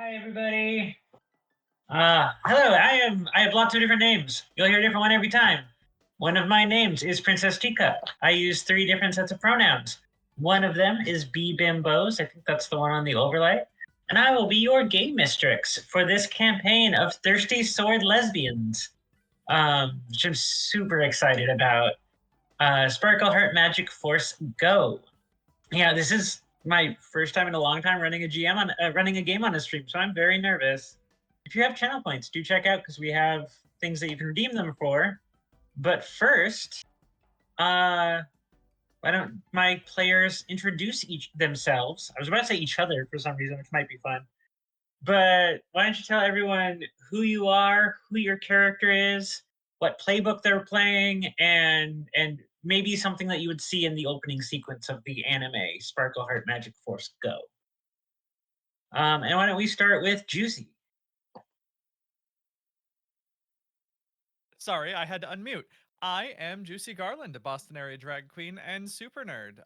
Hi, everybody. Hello. I have lots of different names. You'll hear a different one every time. One of my names is Princess Teacup. I use 3 different sets of pronouns. One of them is B Bimbos. I think that's the one on the overlay. And I will be your game mistress for this campaign of Thirsty Sword Lesbians, which I'm super excited about. Sparkle Heart Magic Force Go. Yeah, this is my first time in a long time running a game on a stream, so I'm very nervous. If you have channel points, do check out because we have things that you can redeem them for. But first, why don't my players introduce themselves? I was about to say each other for some reason, which might be fun. But why don't you tell everyone who you are, who your character is, what playbook they're playing, and maybe something that you would see in the opening sequence of the anime Sparkle Heart Magic Force Go. And why don't we start with Juicy? Sorry, I had to unmute. I am Juicy Garland, a Boston area drag queen and super nerd.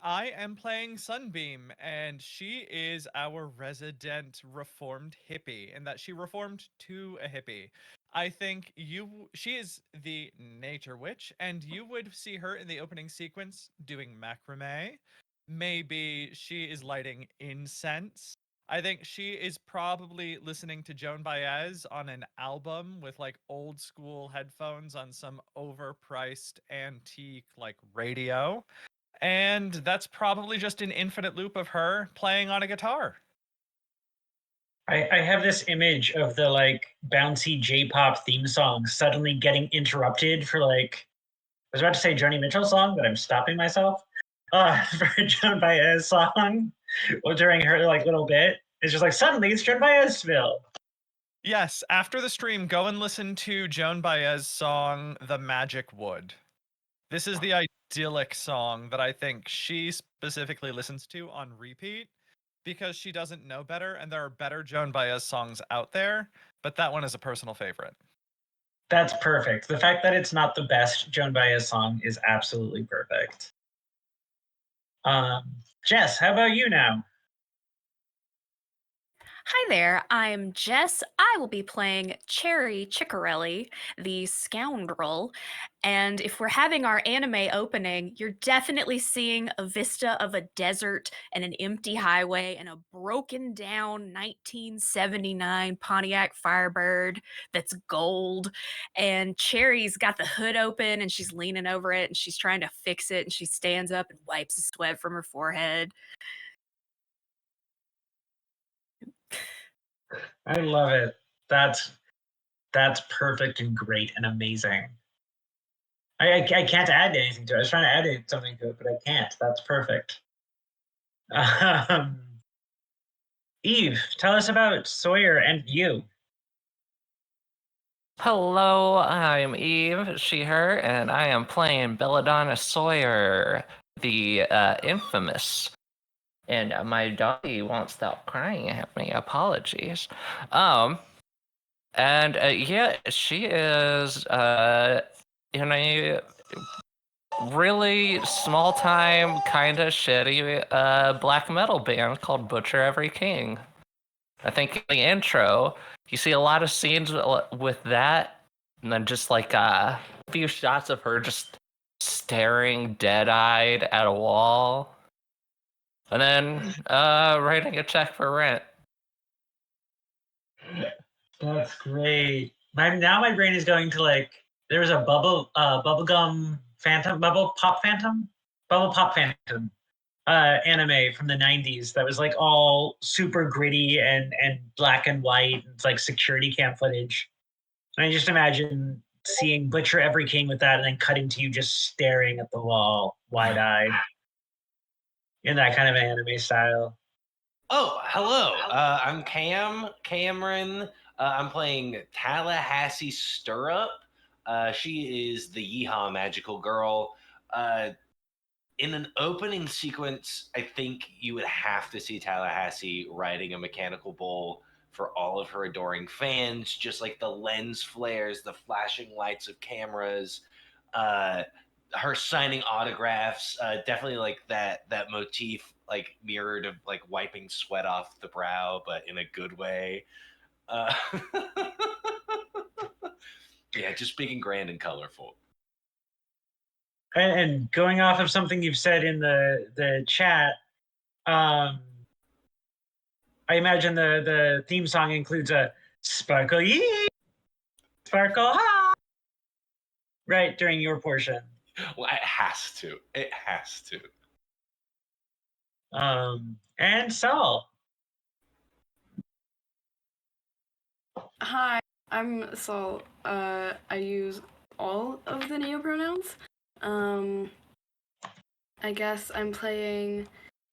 I am playing Sunbeam, and she is our resident reformed hippie, in that she reformed to a hippie. I think she is the nature witch, and you would see her in the opening sequence doing macrame. Maybe she is lighting incense. I think she is probably listening to Joan Baez on an album with like old school headphones on some overpriced antique like radio. And that's probably just an infinite loop of her playing on a guitar. I have this image of the like bouncy J-pop theme song suddenly getting interrupted for like, I was about to say Joni Mitchell song, but I'm stopping myself. For a Joan Baez song during her like little bit. It's just like suddenly it's Joan Baezville. Yes, after the stream, go and listen to Joan Baez's song The Magic Wood. This is the idyllic song that I think she specifically listens to on repeat because she doesn't know better, and there are better Joan Baez songs out there, but that one is a personal favorite. That's perfect. The fact that it's not the best Joan Baez song is absolutely perfect. Jess, how about you now? Hi there, I'm Jess. I will be playing Cherry Ciccarelli, the scoundrel. And if we're having our anime opening, you're definitely seeing a vista of a desert and an empty highway and a broken down 1979 Pontiac Firebird that's gold. And Cherry's got the hood open and she's leaning over it and she's trying to fix it. And she stands up and wipes the sweat from her forehead. I love it. That's perfect and great and amazing. I can't add anything to it. I was trying to add something to it, but I can't. That's perfect. Eve, tell us about Sawyer and you. Hello, I'm Eve, she, her, and I am playing Belladonna Sawyer, the infamous. And my doggy won't stop crying at me. Apologies. And yeah, she is in a really small time, kind of shitty black metal band called Butcher Every King. I think in the intro, you see a lot of scenes with that, and then just like a few shots of her just staring dead-eyed at a wall, and then writing a check for rent. That's great. Now my brain is going to like, there was a bubblegum phantom, bubble pop phantom anime from the 90s that was like all super gritty and black and white. It's like security cam footage. And I just imagine seeing Butcher Every King with that and then cutting to you just staring at the wall, wide-eyed, in that kind of anime style. Oh, hello. I'm Cameron. I'm playing Tallahassee Stirrup. She is the Yeehaw magical girl. In an opening sequence, I think you would have to see Tallahassee riding a mechanical bull for all of her adoring fans, just like the lens flares, the flashing lights of cameras. her signing autographs, definitely like that motif, like mirrored of like wiping sweat off the brow, but in a good way. Uh, yeah, just being grand and colorful. And going off of something you've said in the chat, I imagine the theme song includes a sparkle yee, sparkle ha, right during your portion. Well, it has to. It has to. And Saul. Hi, I'm Saul. I use all of the neopronouns. I guess I'm playing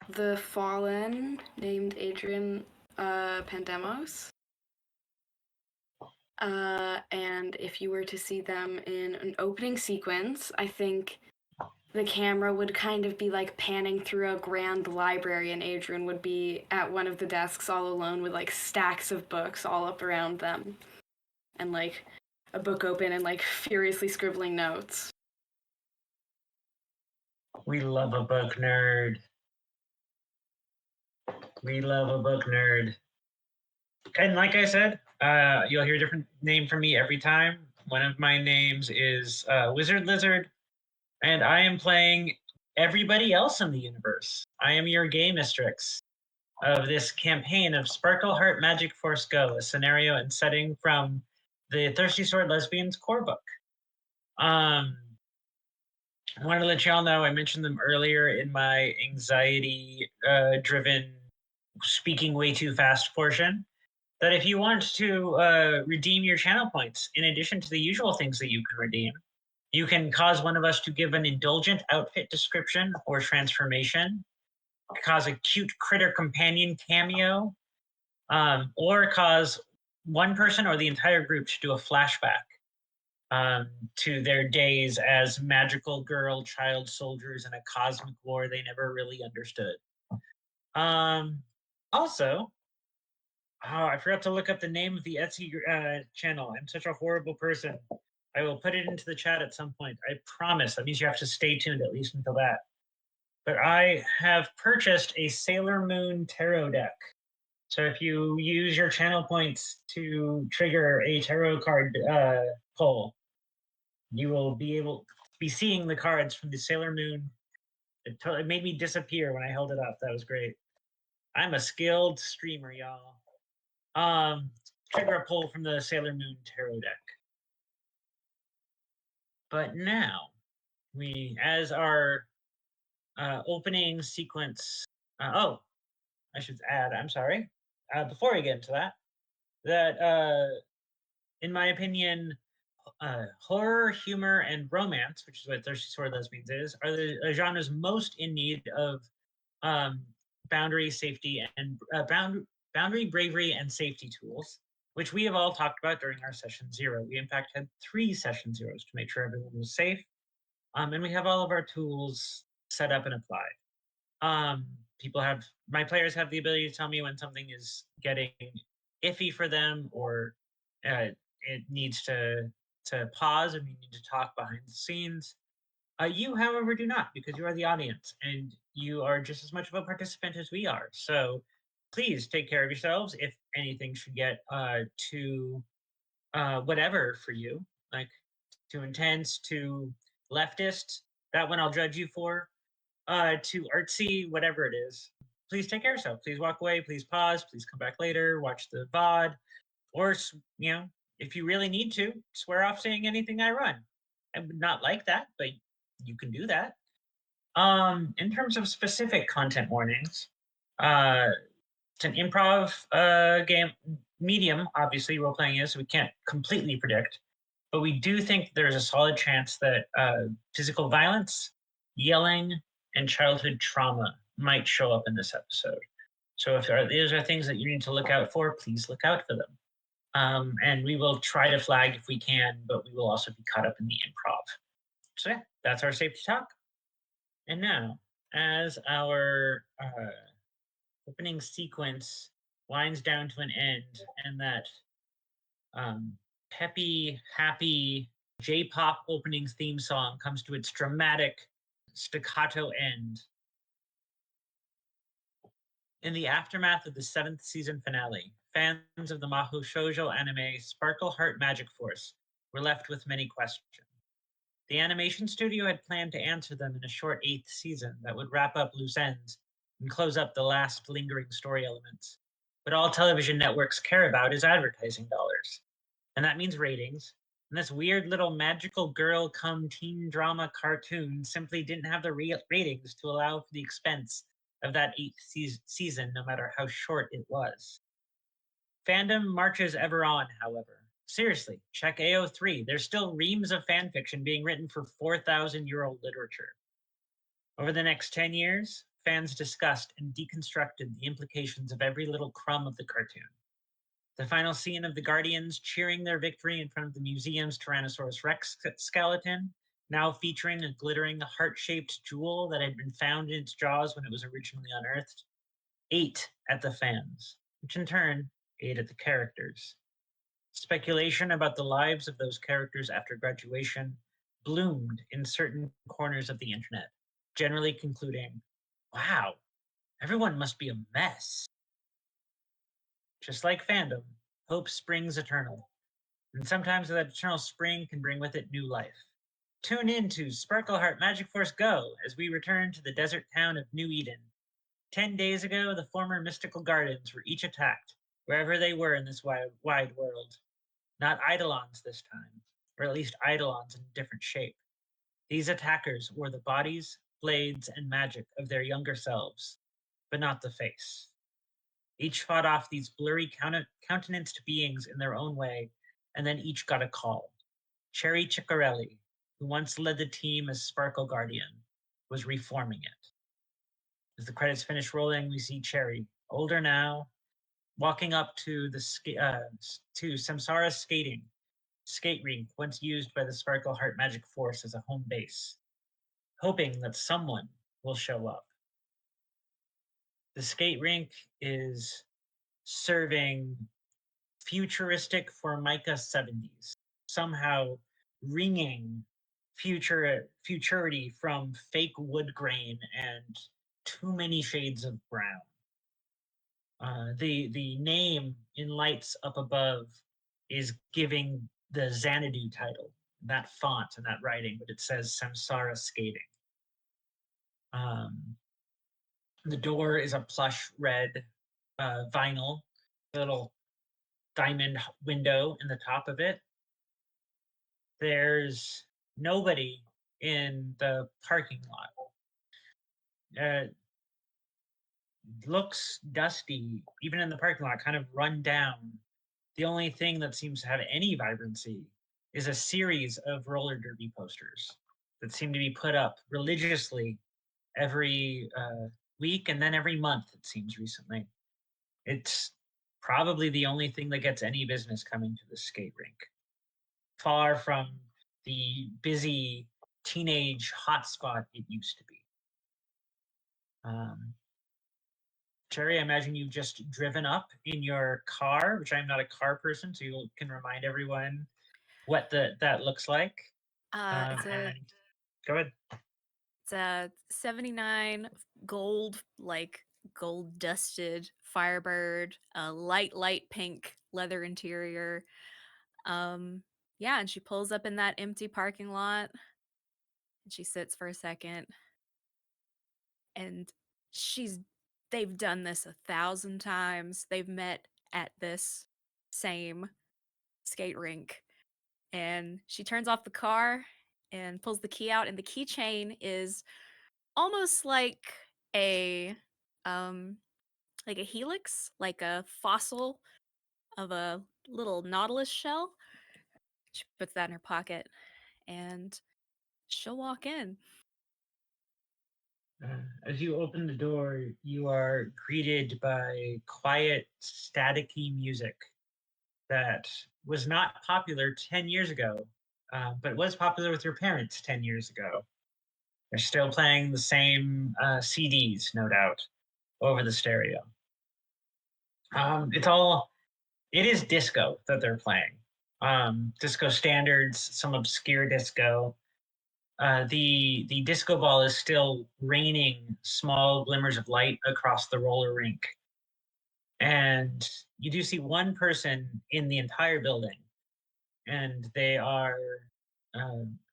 the Fallen, named Adrian Pandemos. And if you were to see them in an opening sequence, I think the camera would kind of be like panning through a grand library, and Adrian would be at one of the desks all alone with like stacks of books all up around them, and like a book open and like furiously scribbling notes. We love a book nerd. We love a book nerd. And like I said, you'll hear a different name from me every time. One of my names is Wizard Lizard, and I am playing everybody else in the universe. I am your game mistress of this campaign of Sparkle Heart Magic Force Go, a scenario and setting from the Thirsty Sword Lesbians core book. I wanted to let y'all know, I mentioned them earlier in my anxiety-driven speaking way too fast portion, that if you want to redeem your channel points, in addition to the usual things that you can redeem, you can cause one of us to give an indulgent outfit description or transformation, cause a cute critter companion cameo, or cause one person or the entire group to do a flashback to their days as magical girl child soldiers in a cosmic war they never really understood. Also, I forgot to look up the name of the Etsy channel. I'm such a horrible person. I will put it into the chat at some point. I promise. That means you have to stay tuned at least until that. But I have purchased a Sailor Moon tarot deck. So if you use your channel points to trigger a tarot card pull, you will be able to be seeing the cards from the Sailor Moon. It made me disappear when I held it up. That was great. I'm a skilled streamer, y'all. Trigger a pull from the Sailor Moon tarot deck. But now, as our opening sequence, I should add, I'm sorry, before I get into that in my opinion, horror, humor, and romance, which is what Thirsty Sword Lesbians is, are the genres most in need of boundary, safety, and boundary, bravery, and safety tools, which we have all talked about during our session 0. We, in fact, had 3 session 0s to make sure everyone was safe. And we have all of our tools set up and applied. My players have the ability to tell me when something is getting iffy for them, or it needs to pause and we need to talk behind the scenes. You, however, do not, because you are the audience and you are just as much of a participant as we are. So please take care of yourselves. If anything should get too whatever for you, like too intense, too leftist, that one I'll judge you for, too artsy, whatever it is, please take care of yourself. Please walk away, please pause, please come back later, watch the VOD, or, if you really need to, swear off saying anything I run. I would not like that, but you can do that. In terms of specific content warnings, it's an improv game medium, obviously role-playing is, so we can't completely predict, but we do think there's a solid chance that physical violence, yelling, and childhood trauma might show up in this episode. So if these are things that you need to look out for, please look out for them. And we will try to flag if we can, but we will also be caught up in the improv. So yeah, that's our safety talk. And now, as our opening sequence winds down to an end, and that peppy, happy J-pop opening theme song comes to its dramatic staccato end. In the aftermath of the 7th season finale, fans of the Mahou Shoujo anime Sparkle Heart Magic Force were left with many questions. The animation studio had planned to answer them in a short 8th season that would wrap up loose ends and close up the last lingering story elements. But all television networks care about is advertising dollars. And that means ratings. And this weird little magical girl-cum-teen drama cartoon simply didn't have the ratings to allow for the expense of that 8th season, no matter how short it was. Fandom marches ever on, however. Seriously, check AO3. There's still reams of fanfiction being written for 4,000-year-old literature. Over the next 10 years, fans discussed and deconstructed the implications of every little crumb of the cartoon. The final scene of the Guardians cheering their victory in front of the museum's Tyrannosaurus Rex skeleton, now featuring a glittering heart-shaped jewel that had been found in its jaws when it was originally unearthed, ate at the fans, which in turn ate at the characters. Speculation about the lives of those characters after graduation bloomed in certain corners of the internet, generally concluding, wow, everyone must be a mess. Just like fandom, hope springs eternal, and sometimes that eternal spring can bring with it new life. Tune in to Sparkleheart Magic Force Go as we return to the desert town of New Eden. 10 days ago, the former mystical gardens were each attacked, wherever they were in this wide world. Not Eidolons this time, or at least Eidolons in a different shape. These attackers wore the bodies, blades, and magic of their younger selves, but not the face. Each fought off these blurry countenanced beings in their own way, and then each got a call. Cherry Ciccarelli, who once led the team as Sparkle Guardian, was reforming it. As the credits finish rolling, we see Cherry, older now, walking up to Samsara's skate rink, once used by the Sparkle Heart Magic Force as a home base, hoping that someone will show up. The skate rink is serving futuristic Formica 70s, somehow wringing futurity from fake wood grain and too many shades of brown. The name in lights up above is giving the Xanadu title, that font and that writing, but it says Samsara Skating. The door is a plush red vinyl, little diamond window in the top of it. There's nobody in the parking lot. Looks dusty, even in the parking lot, kind of run down. The only thing that seems to have any vibrancy is a series of roller derby posters that seem to be put up religiously every week and then every month, it seems recently. It's probably the only thing that gets any business coming to the skate rink. Far from the busy teenage hotspot it used to be. Cherry, I imagine you've just driven up in your car, which I'm not a car person, so you can remind everyone what that looks like. Go ahead. It's a 79 gold, gold dusted Firebird, a light pink leather interior. Yeah, and she pulls up in that empty parking lot and she sits for a second. And they've done this 1,000 times. They've met at this same skate rink. And she turns off the car and pulls the key out, and the keychain is almost like a helix, like a fossil of a little nautilus shell. She puts that in her pocket and she'll walk in. As you open the door, you are greeted by quiet, staticky music that was not popular 10 years ago, but was popular with your parents 10 years ago. They're still playing the same CDs, no doubt, over the stereo. It is disco that they're playing. disco standards, some obscure disco. The disco ball is still raining small glimmers of light across the roller rink. And you do see one person in the entire building, and they are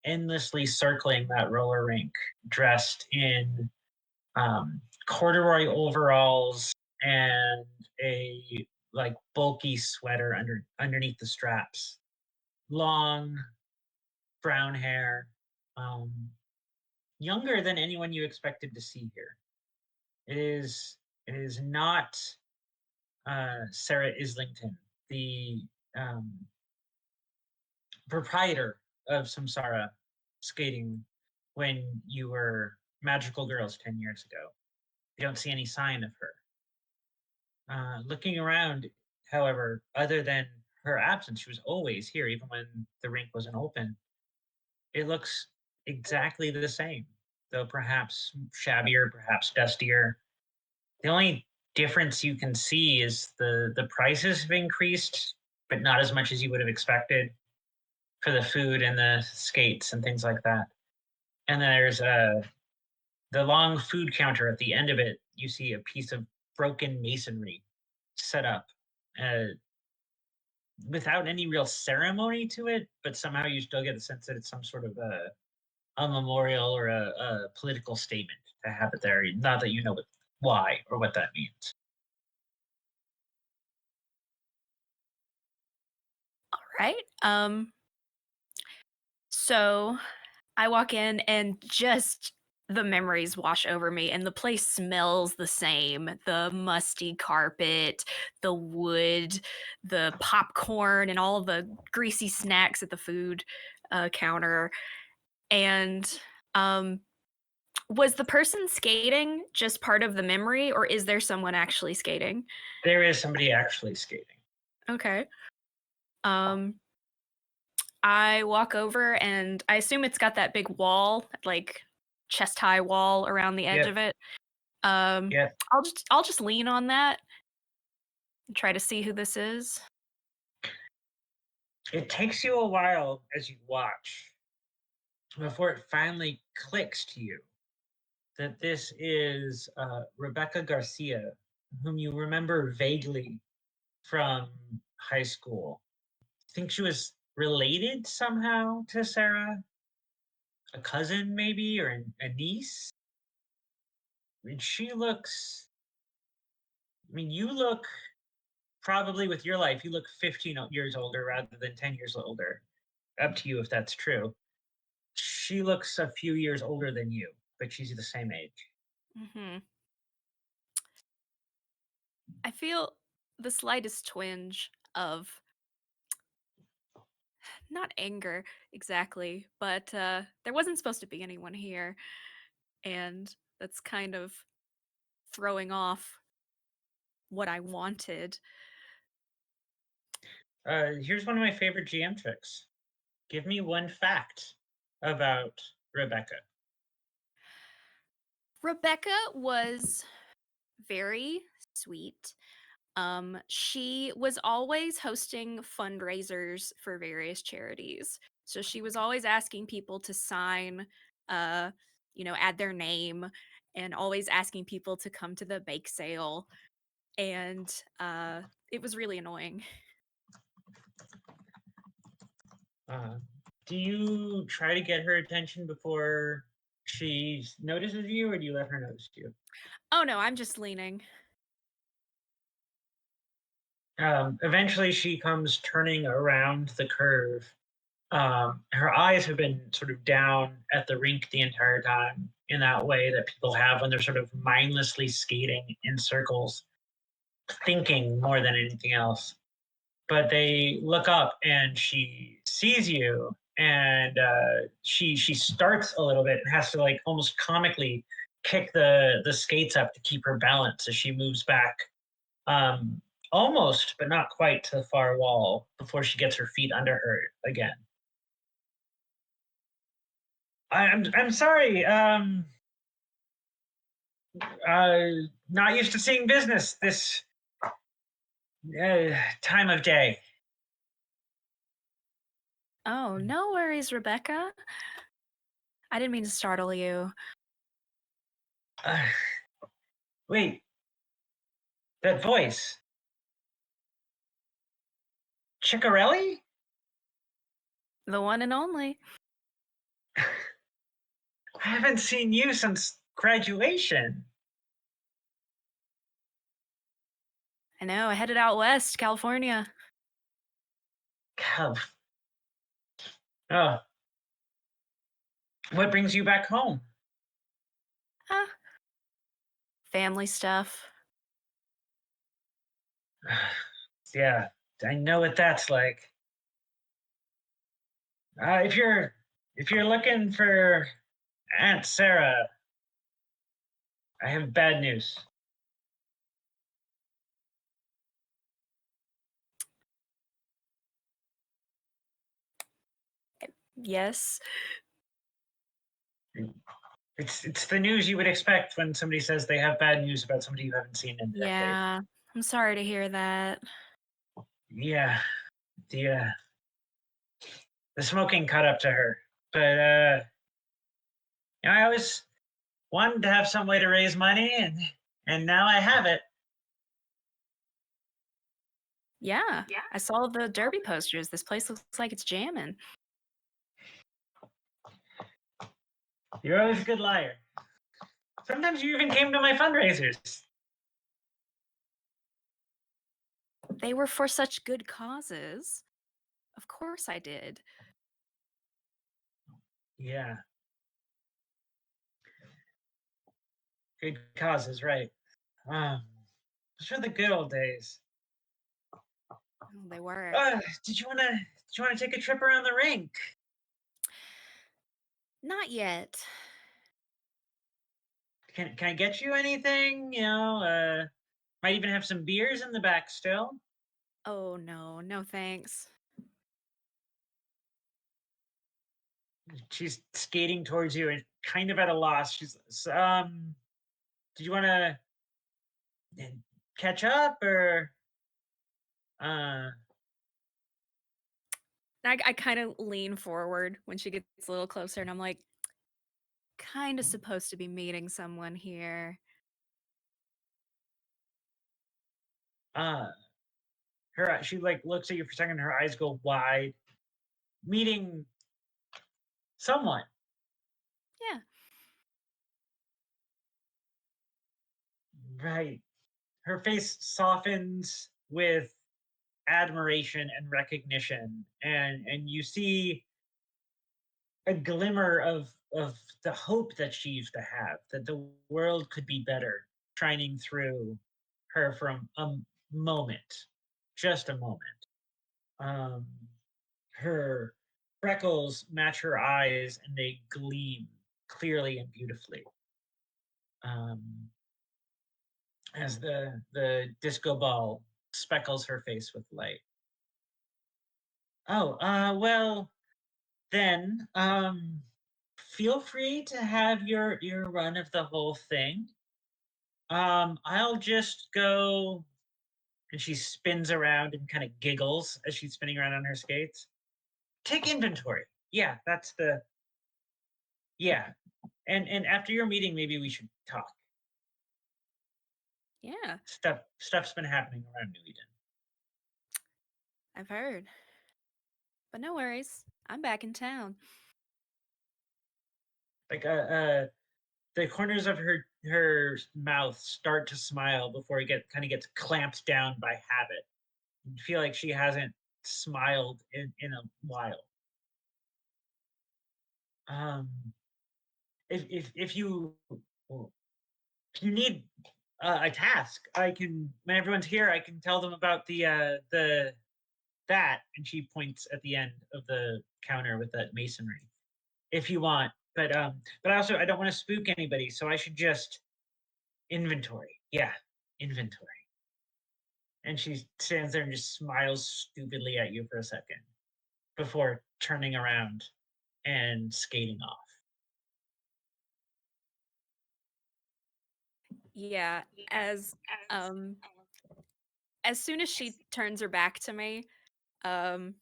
endlessly circling that roller rink, dressed in corduroy overalls and a like bulky sweater underneath the straps. Long brown hair, younger than anyone you expected to see here. It is not Sarah Islington, the um, proprietor of Samsara skating when you were magical girls 10 years ago. You don't see any sign of her. Looking around, however, other than her absence, she was always here, even when the rink wasn't open. It looks exactly the same, though perhaps shabbier, perhaps dustier. The only difference you can see is the prices have increased, but not as much as you would have expected for the food and the skates and things like that. And then there's the long food counter at the end of it. You see a piece of broken masonry set up uh, without any real ceremony to it, but somehow you still get the sense that it's some sort of a memorial or a political statement to have it there. Not that you know why or what that means. All right. So I walk in and just the memories wash over me, and the place smells the same. The musty carpet, the wood, the popcorn, and all the greasy snacks at the food counter. And was the person skating just part of the memory, or is there someone actually skating? There is somebody actually skating. Okay. I walk over and I assume it's got that big wall, like chest high wall around the edge Yeah. of it. Yeah. I'll just lean on that and try to see who this is. It takes you a while as you watch before it finally clicks to you that this is Rebecca Garcia, whom you remember vaguely from high school. I think she was related somehow to Sarah, a cousin maybe, or a niece. I mean, you look probably with your life, you look 15 years older rather than 10 years older. Up to you if that's true. She looks a few years older than you, but she's the same age. Mm-hmm. I feel the slightest twinge of not anger exactly, but there wasn't supposed to be anyone here, and that's kind of throwing off what I wanted. Here's one of my favorite GM tricks. Give me one fact about Rebecca. Rebecca was very sweet. She was always hosting fundraisers for various charities. So she was always asking people to sign, add their name, and always asking people to come to the bake sale. And it was really annoying. Do you try to get her attention before she notices you, or do you let her notice you? Oh no, I'm just leaning. Eventually, she comes turning around the curve. Her eyes have been sort of down at the rink the entire time, in that way that people have when they're sort of mindlessly skating in circles, thinking more than anything else. But they look up and she sees you, and she starts a little bit and has to like almost comically kick the skates up to keep her balance as she moves back, um, almost but not quite to the far wall before she gets her feet under her again. I'm sorry. Not used to seeing business this time of day. Oh, no worries, Rebecca. I didn't mean to startle you. Wait, that voice. Ciccarelli? The one and only. I haven't seen you since graduation. I know, I headed out west, California. Cal. Oh. What brings you back home? Ah, family stuff. Yeah, I know what that's like. If you're looking for Aunt Sarah, I have bad news. Yes. It's the news you would expect when somebody says they have bad news about somebody you haven't seen in a decade. Yeah, I'm sorry to hear that. Yeah, the smoking caught up to her, but I always wanted to have some way to raise money, and now I have it. Yeah, I saw the derby posters. This place looks like it's jamming. You're always a good liar. Sometimes you even came to my fundraisers. They were for such good causes. Of course I did. Yeah. Good causes, right. Those were the good old days. Oh, they were. Did you wanna take a trip around the rink? Not yet. Can I get you anything? Might even have some beers in the back still. Oh, no, no thanks. She's skating towards you and kind of at a loss. She's did you wanna catch up or uh I kind of lean forward when she gets a little closer, and I'm like, kind of supposed to be meeting someone here. uh she like looks at you for a second, her eyes go wide. Meeting someone. Yeah. Right. Her face softens with admiration and recognition, and you see a glimmer of the hope that she used to have, that the world could be better, shining through her for a moment, just a moment. um Her freckles match her eyes and they gleam clearly and beautifully, um as the disco ball speckles her face with light. Oh, well, then, feel free to have your run of the whole thing. I'll just go. And she spins around and kind of giggles as she's spinning around on her skates. Take inventory. Yeah, that's the. Yeah, and after your meeting, maybe we should talk. Yeah, Stuff's been happening around New Eden. I've heard. But no worries. I'm back in town. Like the corners of her mouth start to smile before it kind of gets clamped down by habit. You feel like she hasn't smiled in a while. Um, if you need a task, I can, when everyone's here, I can tell them about the that, and she points at the end of the counter with that masonry. If you want, but also I don't want to spook anybody, so I should just inventory. Yeah, inventory. And she stands there and just smiles stupidly at you for a second before turning around and skating off. Yeah, as um as soon as she turns her back to me, um,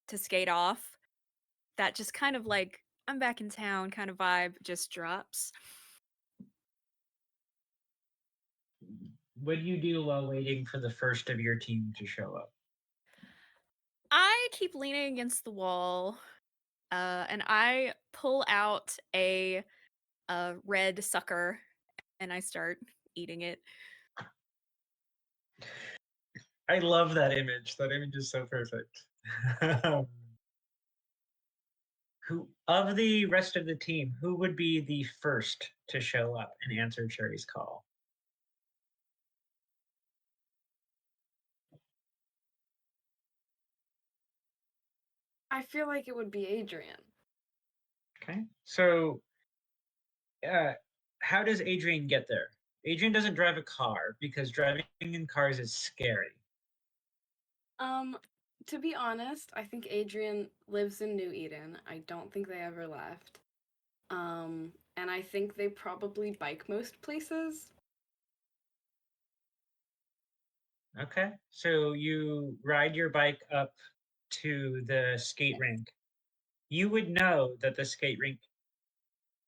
to skate off, that just kind of like I'm back in town kind of vibe just drops. What do you do while waiting for the first of your team to show up? I keep leaning against the wall, and I pull out a red sucker and I start eating it. I love that image. That image is so perfect. Who of the rest of the team, who would be the first to show up and answer Cherry's call? I feel like it would be Adrian. Okay. So how does Adrian get there? Adrian doesn't drive a car because driving in cars is scary. To be honest, I think Adrian lives in New Eden. I don't think they ever left. And I think they probably bike most places. Okay. So you ride your bike up to the skate rink. You would know that the skate rink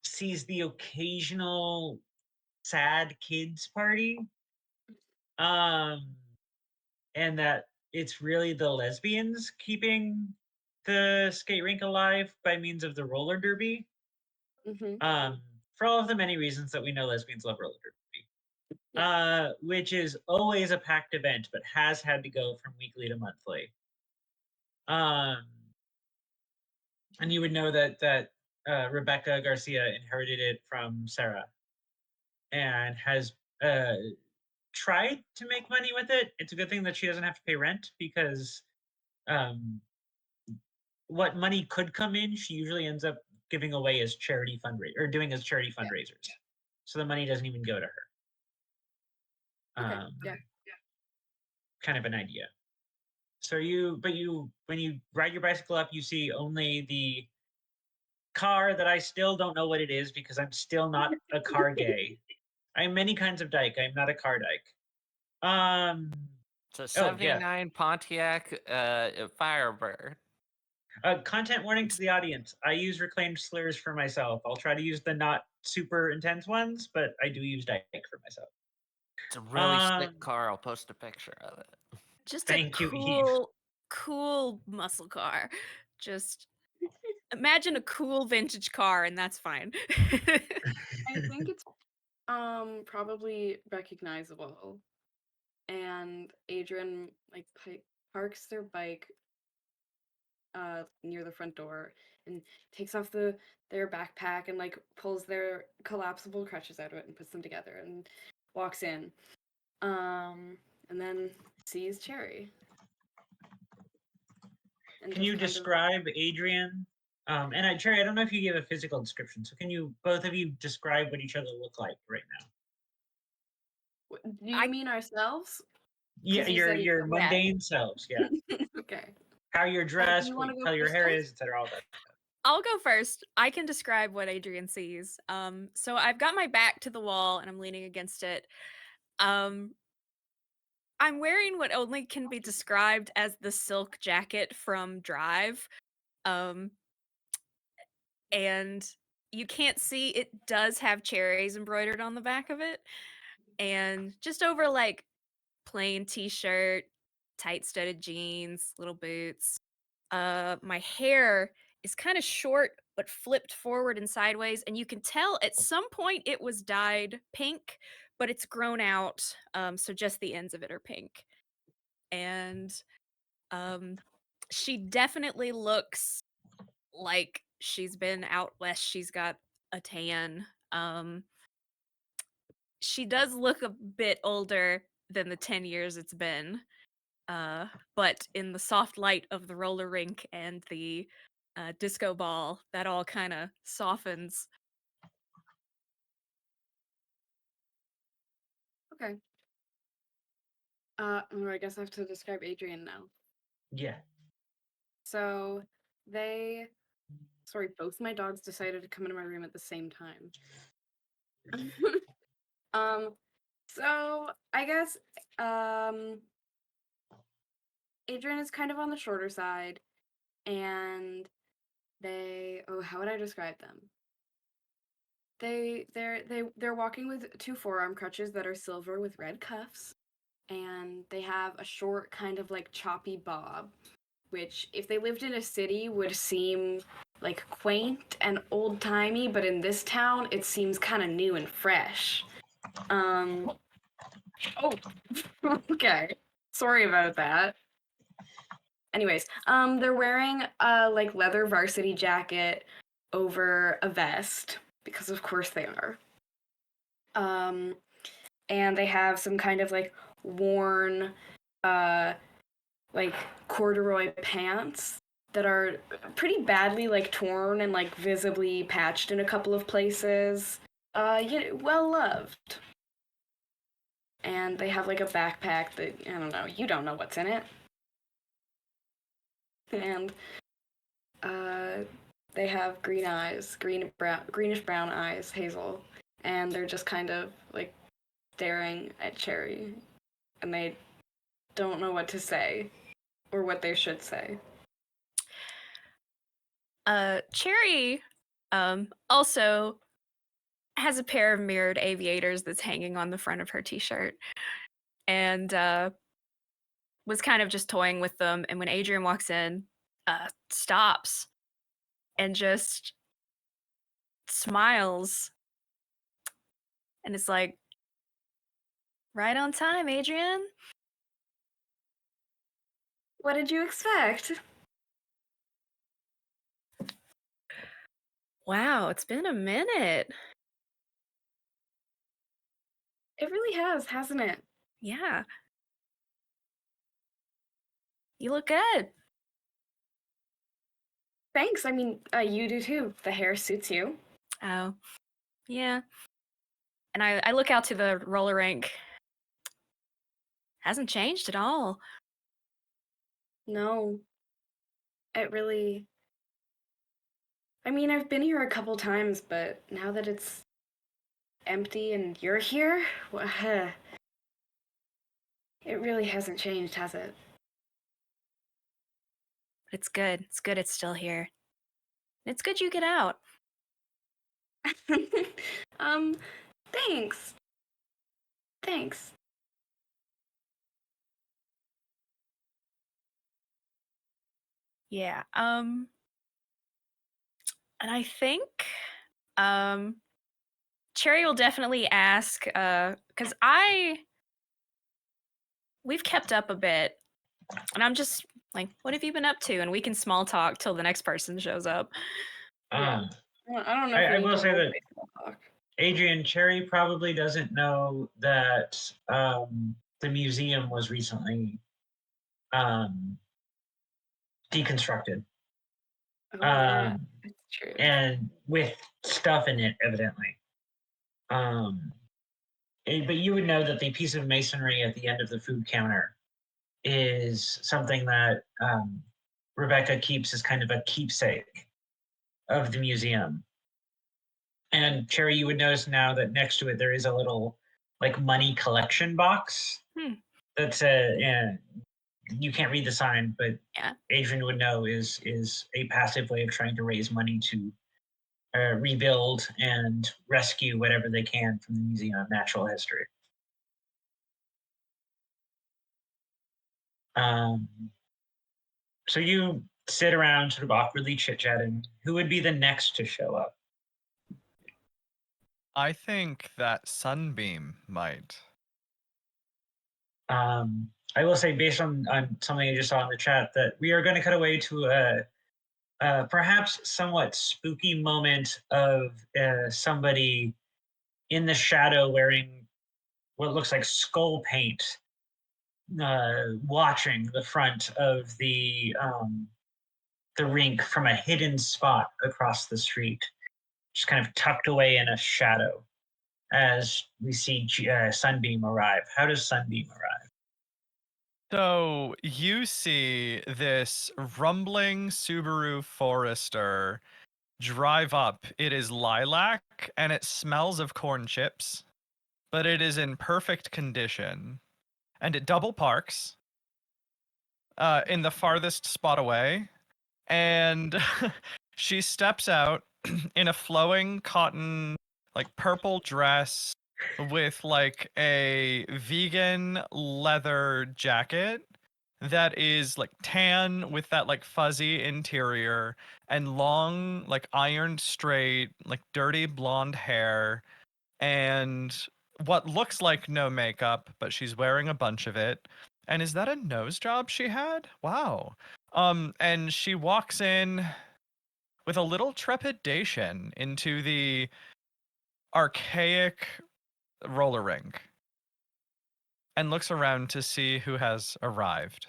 sees the occasional sad kids party. And that it's really the lesbians keeping the skate rink alive by means of the roller derby. Mm-hmm. For all of the many reasons that we know lesbians love roller derby. Which is always a packed event, but has had to go from weekly to monthly. And you would know that Rebecca Garcia inherited it from Sarah, and has tried to make money with it. It's a good thing that she doesn't have to pay rent because what money could come in, she usually ends up giving away as charity fundraiser or doing as charity fundraisers. So the money doesn't even go to her. Okay. Yeah. Kind of an idea. So when you ride your bicycle up, you see only the car that I still don't know what it is because I'm still not a car gay. I'm many kinds of dyke. I'm not a car dyke. It's a Oh yeah. 79 Pontiac Firebird. Content warning to the audience. I use reclaimed slurs for myself. I'll try to use the not super intense ones, but I do use dyke for myself. It's a really sick car. I'll post a picture of it. Just Thank a you, Eve. cool muscle car. Just imagine a cool vintage car and that's fine. I think it's probably recognizable. And Adrian like parks their bike near the front door and takes off their backpack and like pulls their collapsible crutches out of it and puts them together and walks in. And then sees Cherry. And Can you describe Adrian? And Cherry, I don't know if you gave a physical description. So can you both of you describe what each other look like right now? Do you mean ourselves? Yeah, your mundane selves. Yeah. Okay. How you're dressed, you what wanna go color your first, hair Jess? is, etc. All that. I'll go first. I can describe what Adrian sees. So I've got my back to the wall and I'm leaning against it. I'm wearing what only can be described as the silk jacket from Drive. And you can't see, it does have cherries embroidered on the back of it. And just over like plain t-shirt, tight studded jeans, little boots. My hair is kind of short but flipped forward and sideways, and you can tell at some point it was dyed pink, but it's grown out, so just the ends of it are pink. And she definitely looks like she's been out west. She's got a tan. She does look a bit older than the 10 years it's been. But in the soft light of the roller rink and the disco ball, that all kind of softens. Okay. I guess I have to describe Adrian now. Yeah. So both my dogs decided to come into my room at the same time. So I guess Adrian is kind of on the shorter side, and how would I describe them? They're walking with 2 forearm crutches that are silver with red cuffs, and they have a short kind of like choppy bob, which if they lived in a city would seem like quaint and old-timey, but in this town it seems kind of new and fresh. Oh, okay. Sorry about that. Anyways, they're wearing a like leather varsity jacket over a vest, because of course they are. And they have some kind of like worn like corduroy pants that are pretty badly like torn and like visibly patched in a couple of places. Well loved. And they have like a backpack that, I don't know, you don't know what's in it. And they have green eyes, greenish brown eyes, hazel, and they're just kind of like staring at Cherry, and they don't know what to say or what they should say. Cherry also has a pair of mirrored aviators that's hanging on the front of her t-shirt, and was kind of just toying with them, and when Adrian walks in, stops and just smiles, and it's like, right on time, Adrian. What did you expect? Wow, it's been a minute. It really has, hasn't it? Yeah. You look good. Thanks. I mean, you do too. The hair suits you. Oh, yeah. And I look out to the roller rink. Hasn't changed at all. No. It really... I mean, I've been here a couple times, but now that it's empty and you're here, it really hasn't changed, has it? But it's good. It's good it's still here. It's good you get out. Thanks. Thanks. Yeah. And I think Cherry will definitely ask, because we've kept up a bit, and I'm just like, what have you been up to? And we can small talk till the next person shows up. Yeah. I don't know if I we will need say to that talk. Adrian, Cherry probably doesn't know that the museum was recently deconstructed. Oh, yeah, Um, that's true. and with stuff in it, evidently. But you would know that the piece of masonry at the end of the food counter is something that Rebecca keeps as kind of a keepsake of the museum. And Cherry, you would notice now that next to it there is a little like money collection box. That's you can't read the sign, but Yeah. Adrian would know is a passive way of trying to raise money to rebuild and rescue whatever they can from the Museum of Natural History. So you sit around sort of awkwardly chit-chatting. Who would be the next to show up? I think that Sunbeam might. I will say, based on something I just saw in the chat, that we are going to cut away to a perhaps somewhat spooky moment of somebody in the shadow wearing what looks like skull paint, watching the front of the rink from a hidden spot across the street, just kind of tucked away in a shadow as we see Sunbeam arrive. How does Sunbeam arrive? So you see this rumbling Subaru Forester drive up. It is lilac and it smells of corn chips, but it is in perfect condition. And it double parks in the farthest spot away. And She steps out in a flowing cotton, like purple dress with like a vegan leather jacket that is like tan with that like fuzzy interior and long, like ironed straight, like dirty blonde hair and what looks like no makeup, but she's wearing a bunch of it. And is that a nose job she had? Wow. And she walks in with a little trepidation into the archaic roller rink and looks around to see who has arrived.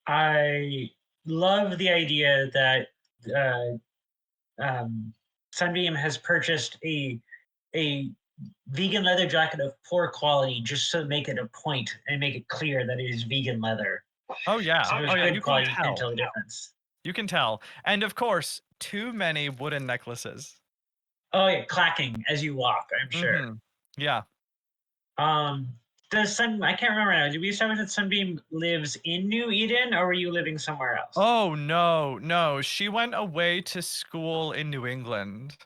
I love the idea that Sunbeam has purchased a vegan leather jacket of poor quality just to make it a point and make it clear that it is vegan leather. Oh yeah. So if it's Oh yeah, good you quality, can you can't tell. tell the difference. You can tell. And of course, too many wooden necklaces. Oh yeah, clacking as you walk, I'm sure. Mhm. Yeah. Does I can't remember now. Did we establish that Sunbeam lives in New Eden or were you living somewhere else? Oh no. She went away to school in New England.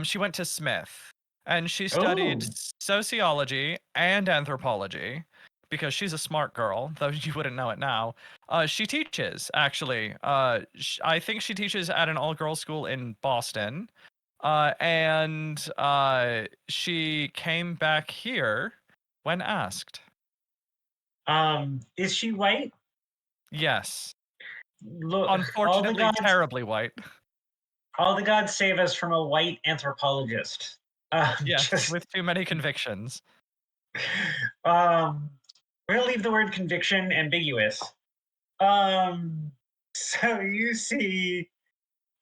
She went to Smith and she studied Oh. sociology and anthropology because she's a smart girl, though you wouldn't know it now. She teaches actually. I think she teaches at an all-girls school in Boston. And she came back here when asked. Is she white? Yes. Look, Unfortunately, terribly white. all the gods save us from a white anthropologist. Yes, with too many convictions. We're gonna leave the word conviction ambiguous. So you see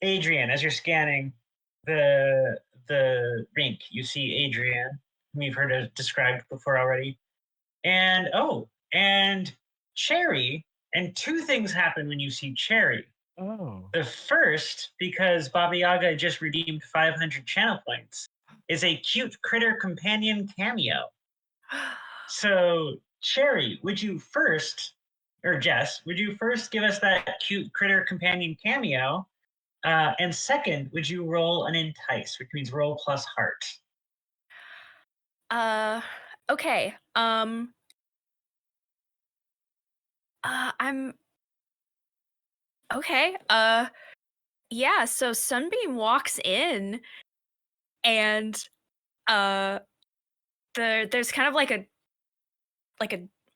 Adrian as you're scanning the rink. You see Adrian, whom you've heard it described before already, and and Cherry. And two things happen when you see Cherry. Oh. The first, because Baba Yaga just redeemed 500 channel points, is a cute critter companion cameo. So, Cherry, would you first, or Jess, would you first give us that cute critter companion cameo? And second, would you roll an entice, which means roll plus heart? Okay. I'm okay. Yeah, so Sunbeam walks in and there's kind of like a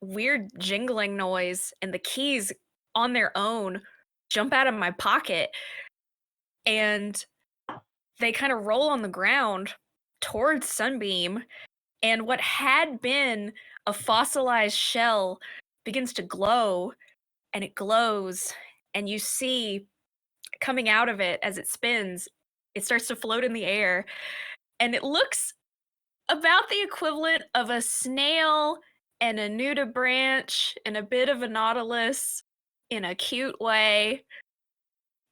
weird jingling noise and the keys on their own jump out of my pocket and they kind of roll on the ground towards Sunbeam, and what had been a fossilized shell begins to glow, and it glows, and you see coming out of it as it spins, it starts to float in the air, and it looks about the equivalent of a snail and a nudibranch and a bit of a nautilus in a cute way.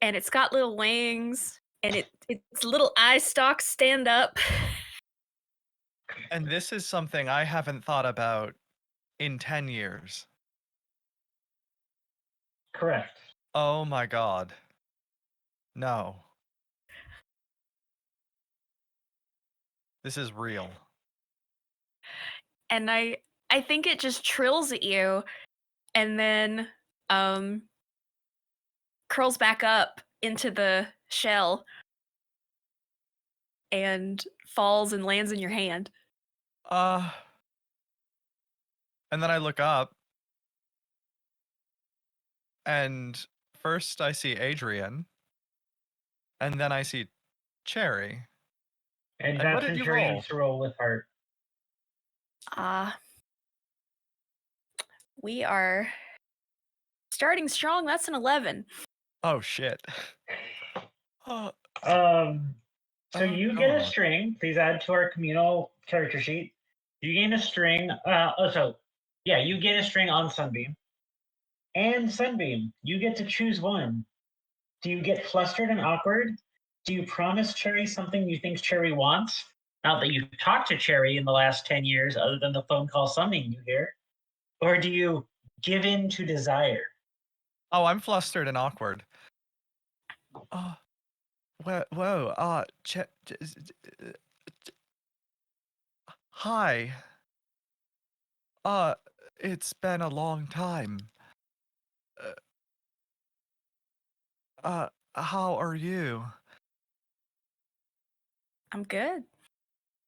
And it's got little wings and its little eye stalks stand up. And this is something I haven't thought about in 10 years. Correct. Oh my god. No. This is real. And I think it just trills at you and then curls back up into the shell and falls and lands in your hand. And then I look up and first I see Adrian and then I see Cherry. And And what that's did you Cherry roll? needs to roll with heart. We are starting strong. That's an 11. Oh shit. So you get a string. Please add to our communal character sheet. You gain a string. You gain a string on Sunbeam. And Sunbeam, you get to choose one. Do you get flustered and awkward? Do you promise Cherry something you think Cherry wants? Not that you've talked to Cherry in the last 10 years, other than the phone call summoning you here. Or do you give in to desire? Oh, I'm flustered and awkward. Whoa, hi. It's been a long time. How are you? I'm good.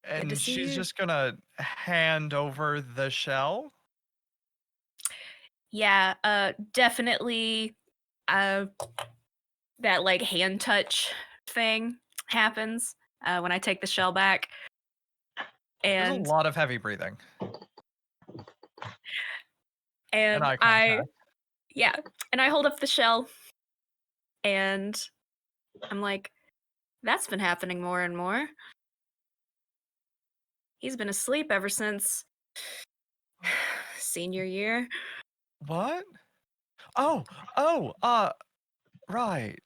Good to And see she's you. just gonna hand over the shell. Yeah, definitely that like hand touch thing happens when I take the shell back. There's a And lot of heavy breathing and and eye I contact. yeah, and I hold up the shell and I'm like, that's been happening more and more. He's been asleep ever since senior year. What? Oh, right.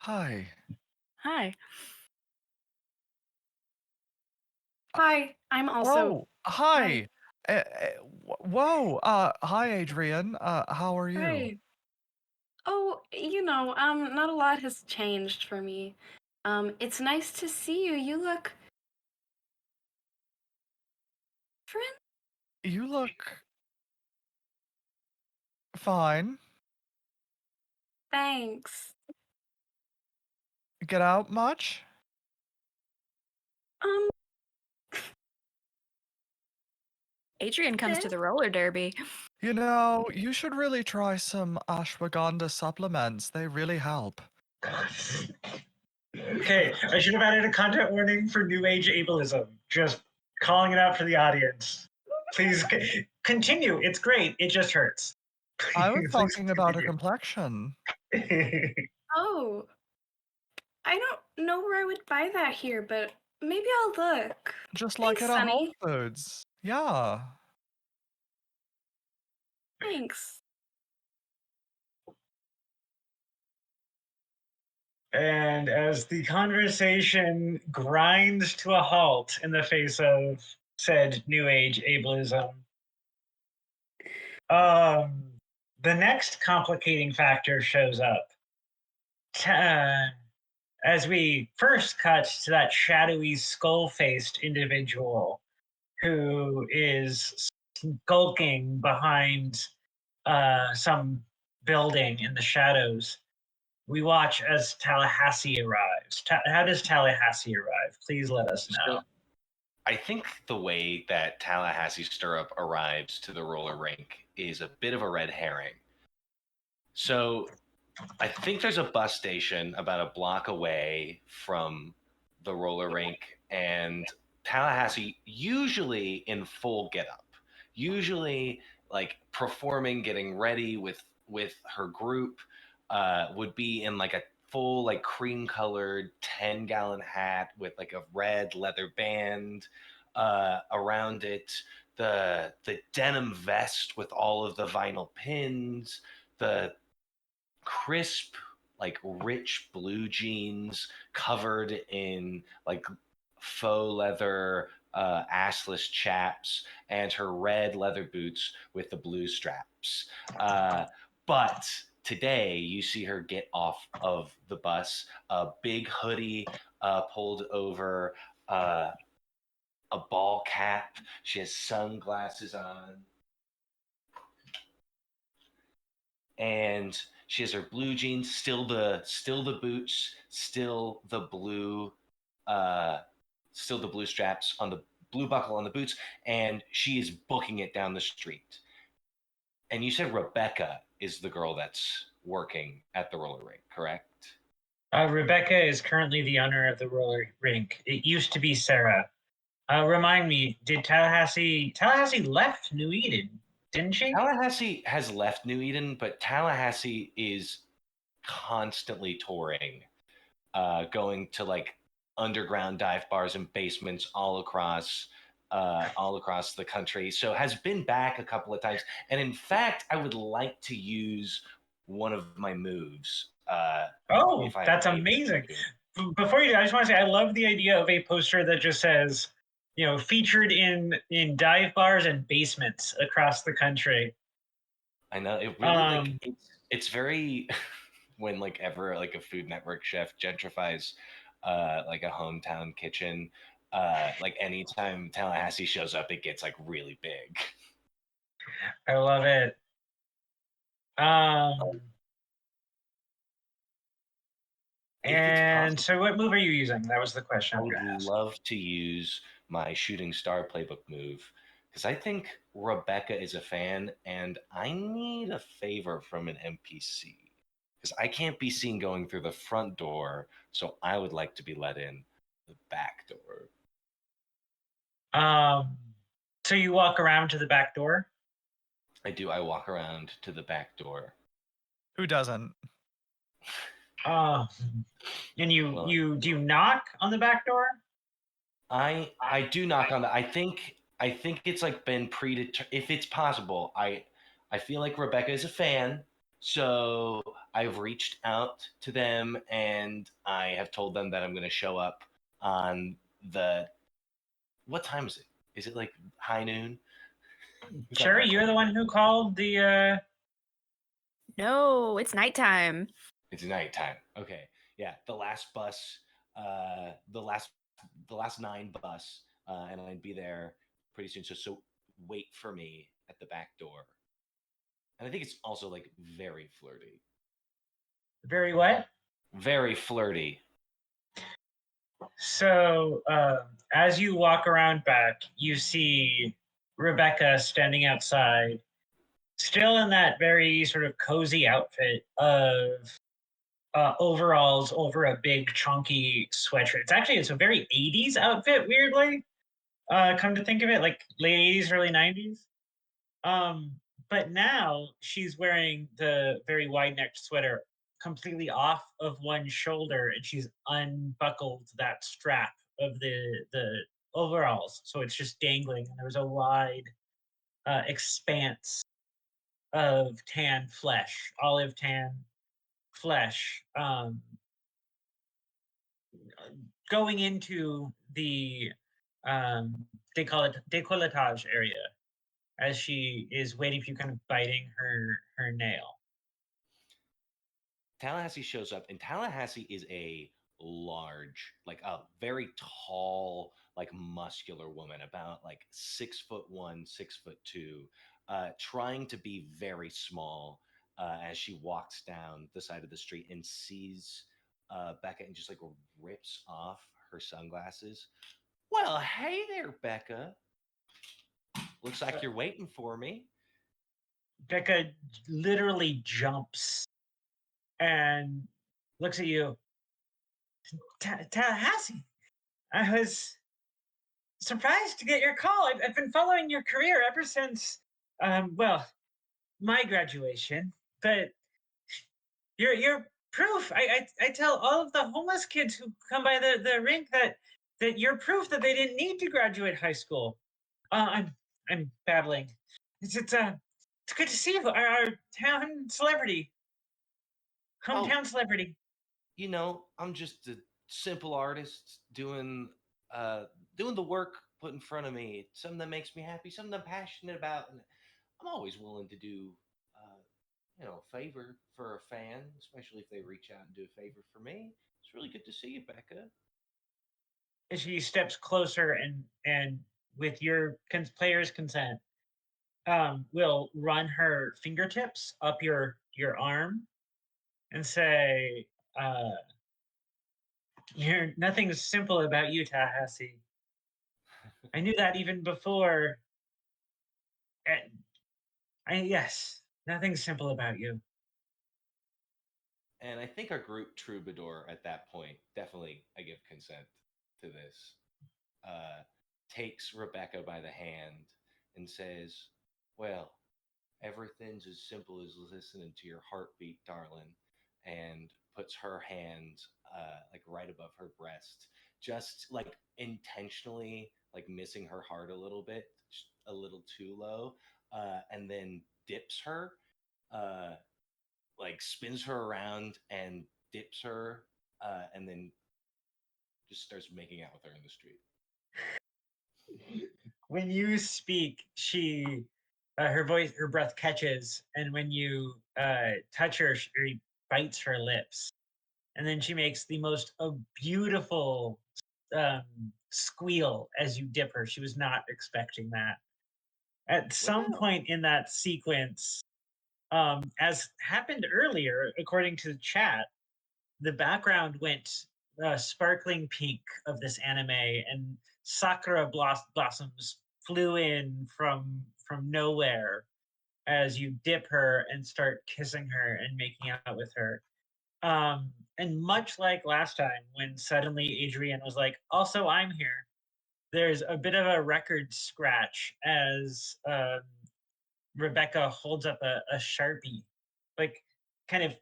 Hi. Hi. Hi, I'm also. Hi. Whoa. Hi, Adrian. How are you? Hi. Oh, not a lot has changed for me. It's nice to see you. You look different. You look fine. Thanks. Get out much? Um, Adrian comes to bit. the roller derby. You know, you should really try some ashwagandha supplements. They really help. Okay, I should have added a content warning for new age ableism. Just calling it out for the audience. Please continue. It's great. It just hurts. I was Please talking about her continue. complexion. Oh, I don't know where I would buy that here, but maybe I'll look. Just like Thanks, at a Whole Sunny. Foods. Yeah. Thanks. And as the conversation grinds to a halt in the face of said new age ableism, the next complicating factor shows up. As we first cut to that shadowy, skull faced individual who is skulking behind some building in the shadows, we watch as Tallahassee arrives. How does Tallahassee arrive? Please let us know. So I think the way that Tallahassee Stirrup arrives to the roller rink is a bit of a red herring. So I think there's a bus station about a block away from the roller rink, and Tallahassee, usually in full getup, usually like performing, getting ready with her group, would be in like a full like cream colored 10-gallon hat with like a red leather band around it, the denim vest with all of the vinyl pins, the crisp, like rich blue jeans covered in like faux leather assless chaps, and her red leather boots with the blue straps. But today you see her get off of the bus, a big hoodie pulled over a ball cap. She has sunglasses on, and she has her blue jeans, still the boots, uh still the blue straps on the blue buckle on the boots, and she is booking it down the street. And you said Rebecca is the girl that's working at the roller rink, correct? Rebecca is currently the owner of the roller rink. It used to be Sarah. Remind me, did Tallahassee left New Eden, didn't she? Tallahassee has left New Eden, but Tallahassee is constantly touring, going to like underground dive bars and basements all across the country. So has been back a couple of times, and in fact, I would like to use one of my moves. Oh, If I'm that's able amazing. to. Before you do, I just want to say I love the idea of a poster that just says, featured in dive bars and basements across the country. I know it really like it's very when like ever like a Food Network chef gentrifies like a hometown kitchen, like anytime Tallahassee shows up, it gets like really big. I love it. If it's And possible, so what move are you using? That was the question I I was would going to ask. love to use my shooting star playbook move because I think Rebecca is a fan, and I need a favor from an NPC because I can't be seen going through the front door, so I would like to be let in the back door. So you walk around to the back door? I do. I walk around to the back door. Who doesn't? And you Well, do you knock on the back door? I do knock on the. I think it's like been predetermined. If it's possible, I feel like Rebecca is a fan, so I've reached out to them and I have told them that I'm going to show up on the. What time is it? Is it like high noon? Is that Cherry, right? you're the one who called the No, it's nighttime. It's nighttime. Okay, yeah. The last bus, the last 9 bus, and I'd be there pretty soon. So wait for me at the back door. And I think it's also like very flirty. very what? Very flirty. So as you walk around back, you see Rebecca standing outside, still in that very sort of cozy outfit of overalls over a big chunky sweatshirt. It's a very 80s outfit, weirdly. Come to think of it, like late 80s, early 90s. Um, but now she's wearing the very wide necked sweater completely off of one shoulder, and she's unbuckled that strap of the overalls, so it's just dangling. And there's a wide expanse of tan flesh, olive tan flesh, going into the they call it décolletage area as she is waiting for you, kind of biting her nail. Tallahassee shows up, and Tallahassee is a large, like a very tall, like muscular woman, about like 6'1", 6'2", trying to be very small as she walks down the side of the street and sees Becca and just like rips off her sunglasses. Well, hey there, Becca. Looks like you're waiting for me. Becca literally jumps and looks at you. Tallahassee, I was surprised to get your call. I've been following your career ever since, well, my graduation. But you're proof. I tell all of the homeless kids who come by the rink that you're proof that they didn't need to graduate high school. I'm babbling. It's good to see you, our town celebrity, Oh, hometown celebrity. I'm just a simple artist doing the work put in front of me. Something that makes me happy, something I'm passionate about, and I'm always willing to do a favor for a fan, especially if they reach out and do a favor for me. It's really good to see you, Becca. She steps closer and with your player's consent, will run her fingertips up your arm and say, uh, "You're nothing's simple about you, Tallahassee. I knew that even before. Yes, nothing's simple about you." And I think our group troubadour at that point, definitely I give consent to this, uh, takes Rebecca by the hand and says, well, everything's as simple as listening to your heartbeat, darling, and puts her hand like right above her breast, just like intentionally like missing her heart a little bit, a little too low, and then dips her, uh, like spins her around and dips her, and then just starts making out with her in the street. When you speak, her breath catches, and when you touch her, bites her lips. And then she makes the most beautiful squeal as you dip her. She was not expecting that. At some point in that sequence, as happened earlier, according to the chat, the background went sparkling pink of this anime, and sakura blossoms flew in from nowhere as you dip her and start kissing her and making out with her. And much like last time, when suddenly Adrienne was like, "Also, I'm here," there's a bit of a record scratch as Rebecca holds up a Sharpie, like kind of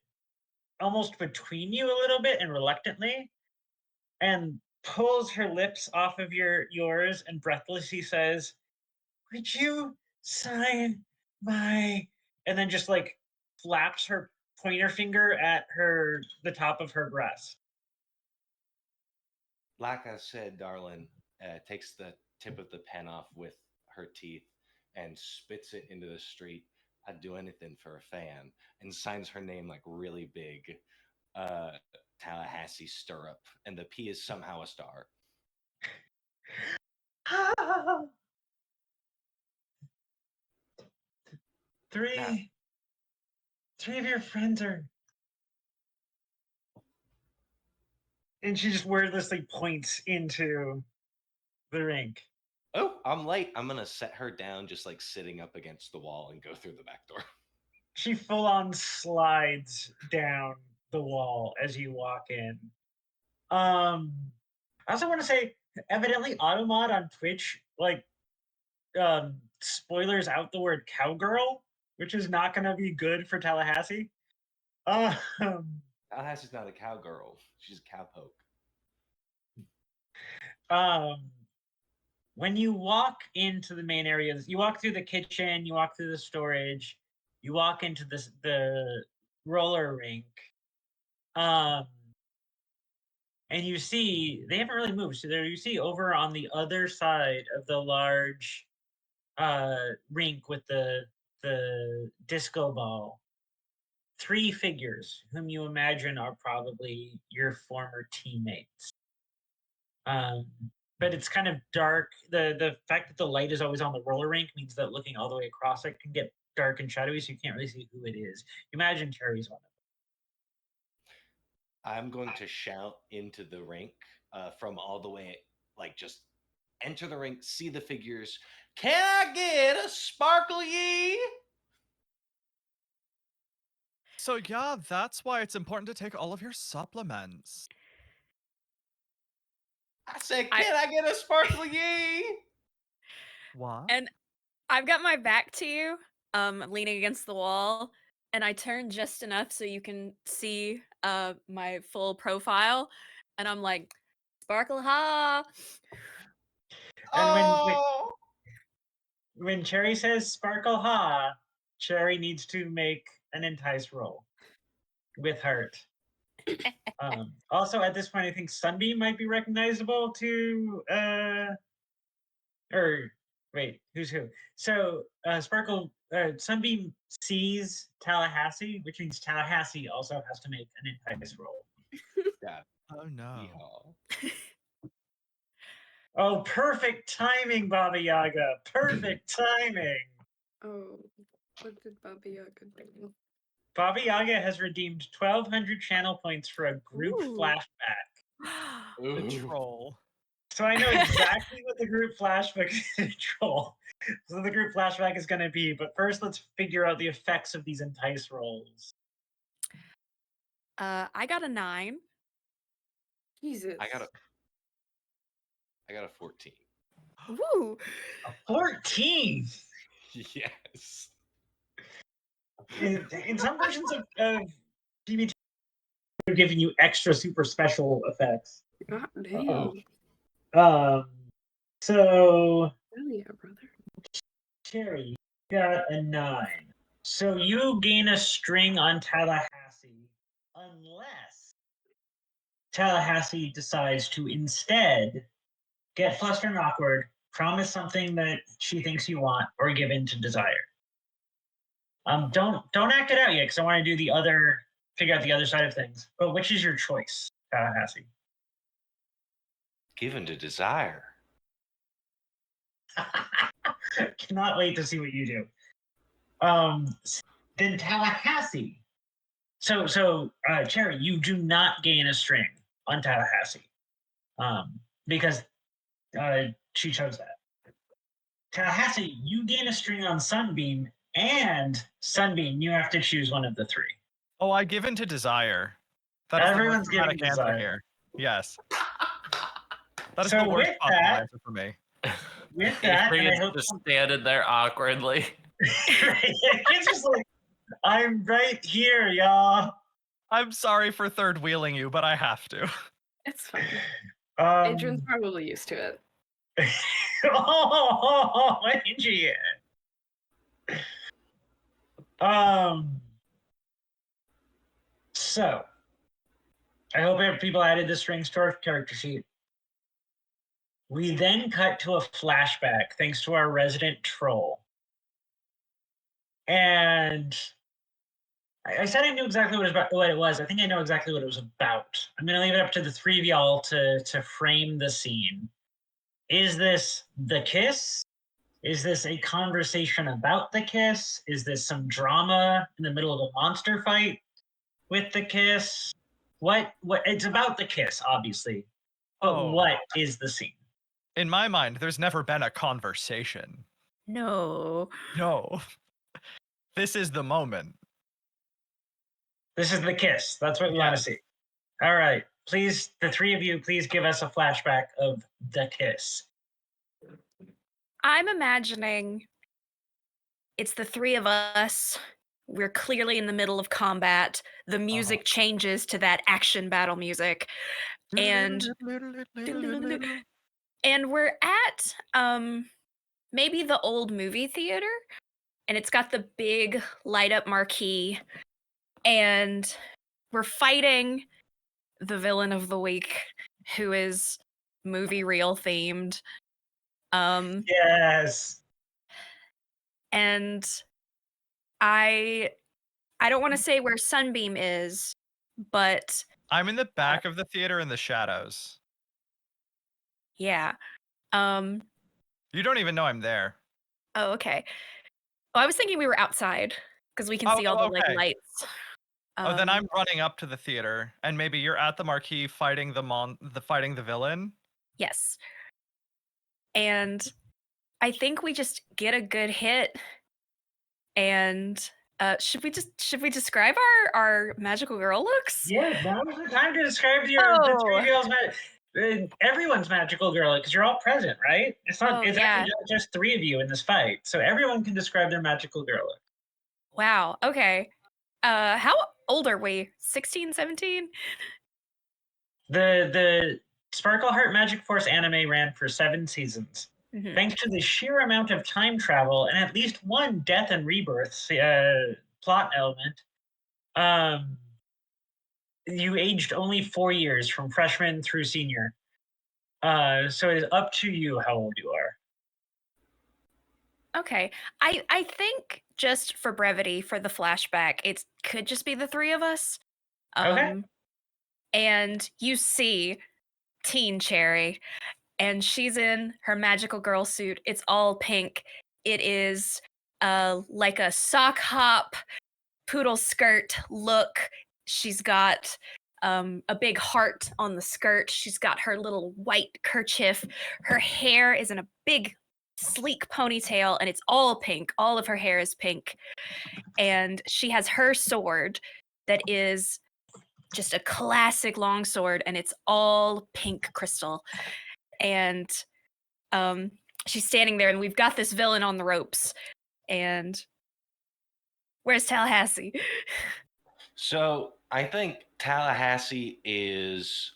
almost between you a little bit and reluctantly, and pulls her lips off of yours and breathlessly says, "Would you sign my," and then just like flaps her pointer finger at the top of her breast. Like I said, Darlin takes the tip of the pen off with her teeth and spits it into the street. I'd do anything for a fan, and signs her name like really big, Tallahassee Stirrup, and the P is somehow a star. Three of your friends are, and she just wordlessly points into the rink. Oh, I'm late. I'm gonna set her down, just like sitting up against the wall, and go through the back door. She full on slides down the wall as you walk in. I also want to say, evidently, Automod on Twitch like spoilers out the word cowgirl, which is not going to be good for Tallahassee. Tallahassee's not a cowgirl; she's a cowpoke. When you walk into the main areas, you walk through the kitchen, you walk through the storage, you walk into the roller rink, and you see they haven't really moved. So there you see over on the other side of the large rink with the disco ball, 3 figures whom you imagine are probably your former teammates. But it's kind of dark. The fact that the light is always on the roller rink means that looking all the way across it can get dark and shadowy, so you can't really see who it is. Imagine Terry's one of them. I'm going to shout into the rink from all the way, like just enter the rink, see the figures. Can I get a sparkle ye? So yeah, that's why it's important to take all of your supplements. I said, can I get a sparkle ye? What? And I've got my back to you, leaning against the wall, and I turn just enough so you can see my full profile, and I'm like, "Sparkle ha!" And when Cherry says "sparkle ha," Cherry needs to make an entice roll with heart. Also, at this point, I think Sunbeam might be recognizable to or wait, who's who? So Sparkle Sunbeam sees Tallahassee, which means Tallahassee also has to make an entice roll. Yeah. Oh no. Yeehaw. Oh, perfect timing, Baba Yaga. Perfect timing. Oh, what did Baba Yaga do? Baba Yaga has redeemed 1,200 channel points for a group Ooh. flashback. The Ooh. troll. So I know exactly what the group flashback troll. So the group flashback is going to be, but first let's figure out the effects of these entice rolls. I got a 9. Jesus. I got a 14. Woo! A 14. Yes. In some versions of PBT, they're giving you extra super special effects. God damn. So Hell yeah, brother. Cherry got a 9. So you gain a string on Tallahassee unless Tallahassee decides to instead get flustered and awkward, promise something that she thinks you want, or give in to desire. Don't act it out yet, because I want to do the other figure out the other side of things. But which is your choice, Tallahassee? Given to desire. Cannot wait to see what you do. Then Tallahassee. So Cherry, you do not gain a string on Tallahassee, because she chose that. Tallahassee, you gain a string on Sunbeam, and Sunbeam, you have to choose one of the three. Oh, I give in to desire. That is Everyone's the most giving dramatic answer desire. here. Yes. That is So the worst with possible that- answer for me. With that, and I Adrian's hope just standing there awkwardly. it's just like, I'm right here, y'all. I'm sorry for third wheeling you, but I have to. It's fine. Um, Adrian's probably used to it. oh, Angie. So, I hope people added the strings to our character sheet. We then cut to a flashback thanks to our resident troll. And I said I knew exactly what it was. I think I know exactly what it was about. I'm going to leave it up to the three of y'all to frame the scene. Is this the kiss? Is this a conversation about the kiss? Is this some drama in the middle of a monster fight with the kiss? What it's about the kiss, obviously. But Oh. what is the scene? In my mind, there's never been a conversation. No. No. This is the moment. This is the kiss. That's what we want to Yes. see. All right. Please, the three of you, please give us a flashback of the kiss. I'm imagining it's the three of us. We're clearly in the middle of combat. The music changes to that action battle music. And we're at maybe the old movie theater, and it's got the big light up marquee, and we're fighting the villain of the week, who is movie reel themed. Yes. And I don't want to say where Sunbeam is, but I'm in the back of the theater in the shadows. yeah. You don't even know I'm there. Oh, okay. Oh, I was thinking we were outside because we can see all the okay. lights. Oh, then I'm running up to the theater, and maybe you're at the marquee fighting fighting the villain. Yes. And I think we just get a good hit. And should we describe our magical girl looks? Yeah, now is the time to describe the three girls. Everyone's magical girl, because you're all present, right? It's not. It's actually just three of you in this fight, so everyone can describe their magical girl look. Wow. Okay. How old are we? 16, 17? The Sparkle Heart Magic Force anime ran for 7 seasons. Mhm. Thanks to the sheer amount of time travel and at least one death and rebirth plot element, you aged only 4 years from freshman through senior. So it is up to you how old you are. Okay. I think just for brevity, for the flashback, it could just be the three of us. Okay. And you see Teen Cherry, and she's in her magical girl suit. It's all pink. It is like a sock hop poodle skirt look. She's got a big heart on the skirt. She's got her little white kerchief. Her hair is in a big sleek ponytail, and it's all pink. All of her hair is pink. And she has her sword that is just a classic longsword, and it's all pink crystal. And she's standing there, and we've got this villain on the ropes. And where's Tallahassee? So I think Tallahassee is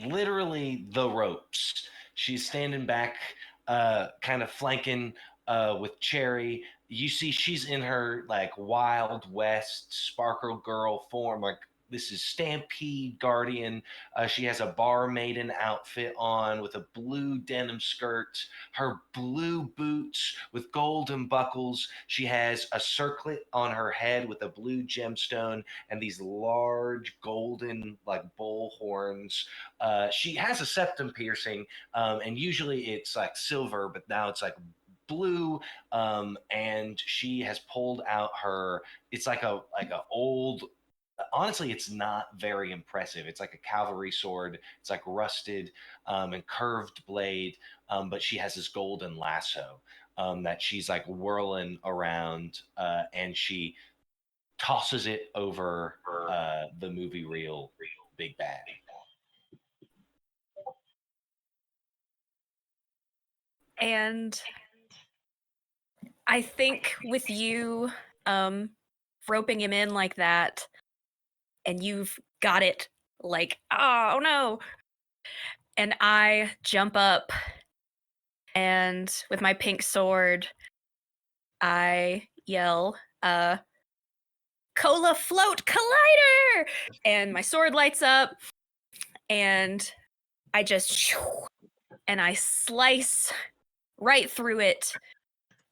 literally the ropes. She's standing back, kind of flanking with Cherry. You see, she's in her like Wild West Sparkle Girl form, like this is Stampede Guardian. She has a bar maiden outfit on with a blue denim skirt, her blue boots with golden buckles. She has a circlet on her head with a blue gemstone and these large golden like bull horns. She has a septum piercing, and usually it's like silver, but now it's like blue. And she has pulled out her. It's like a old. Honestly, it's not very impressive. It's like a cavalry sword. It's like rusted and curved blade, but she has this golden lasso that she's like whirling around, and she tosses it over the movie reel big bad. And I think with you roping him in like that, and you've got it like, oh no. And I jump up, and with my pink sword, I yell, Cola Float Collider! And my sword lights up, and I just, and I slice right through it.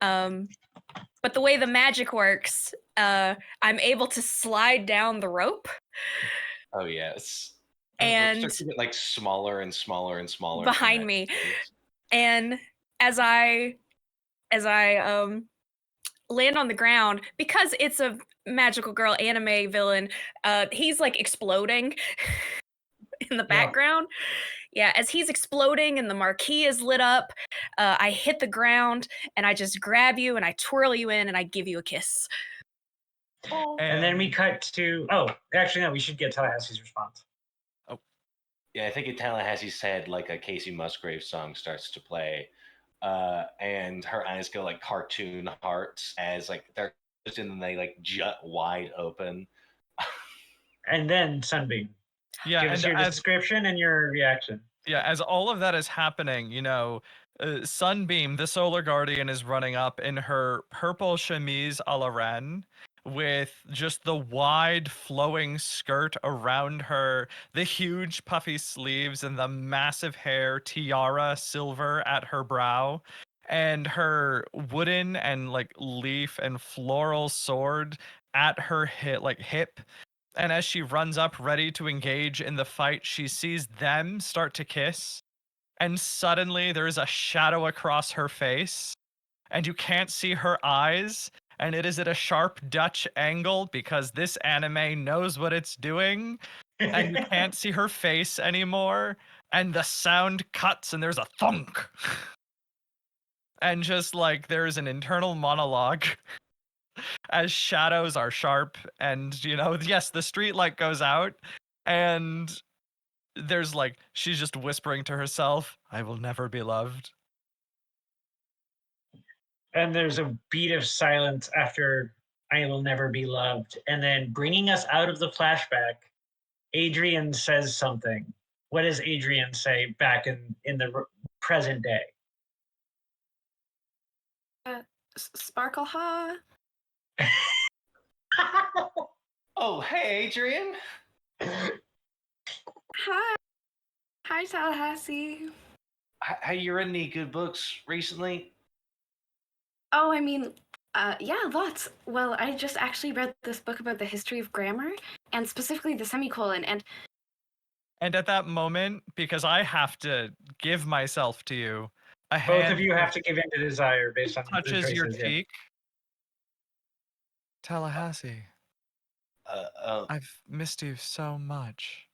But the way the magic works, I'm able to slide down the rope. Oh yes. And starts to get like smaller and smaller and smaller behind me. And as I land on the ground, because it's a magical girl anime villain, he's like exploding in the background. Yeah, as he's exploding and the marquee is lit up, I hit the ground and I just grab you and I twirl you in and I give you a kiss. And then we cut to, actually, no, we should get Tallahassee's response. Yeah, I think in Tallahassee's head, like a Casey Musgrave song starts to play, and her eyes go like cartoon hearts as like they're closed and then they like jut wide open. And then Sunbeam. Yeah, Give us your description and your reaction. Yeah, as all of that is happening, you know, Sunbeam, the Solar Guardian, is running up in her purple chemise a la Ren with just the wide flowing skirt around her, the huge puffy sleeves, and the massive hair tiara silver at her brow, and her wooden and like leaf and floral sword at her hip. And as she runs up ready to engage in the fight, she sees them start to kiss. And suddenly there is a shadow across her face. And you can't see her eyes. And it is at a sharp Dutch angle because this anime knows what it's doing. And you can't see her face anymore. And the sound cuts and there's a thunk. And just like there's an internal monologue. As shadows are sharp and, you know, yes, the street light goes out and there's like, she's just whispering to herself, I will never be loved. And there's a beat of silence after I will never be loved. And then bringing us out of the flashback, Adrian says something. What does Adrian say back in the present day? Sparkle ha. Oh, hey, Adrian. Hi. Hi, Tallahassee. Have you read any good books recently? Oh, I mean, yeah, lots. Well, I just actually read this book about the history of grammar, and specifically the semicolon, and at that moment, because I have to give myself to you, a Both hand of you have to give in to desire based on the touches choices, your yeah. cheek. Tallahassee, I've missed you so much.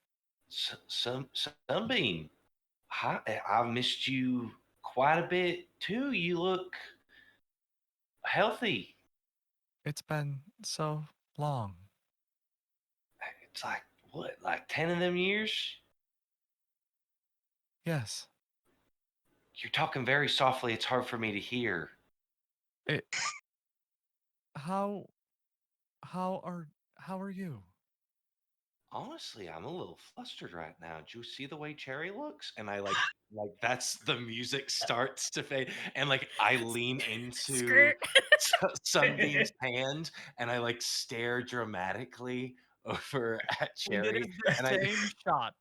Sunbeam, I've missed you quite a bit too. You look healthy. It's been so long. It's like, what, like 10 of them years? Yes. You're talking very softly. It's hard for me to hear. How are you? Honestly, I'm a little flustered right now. Do you see the way Cherry looks? And I like that's the music starts to fade, and like I lean into Skirt. Sunbeam's hand, and I like stare dramatically over at And it Cherry, is the and I same shot.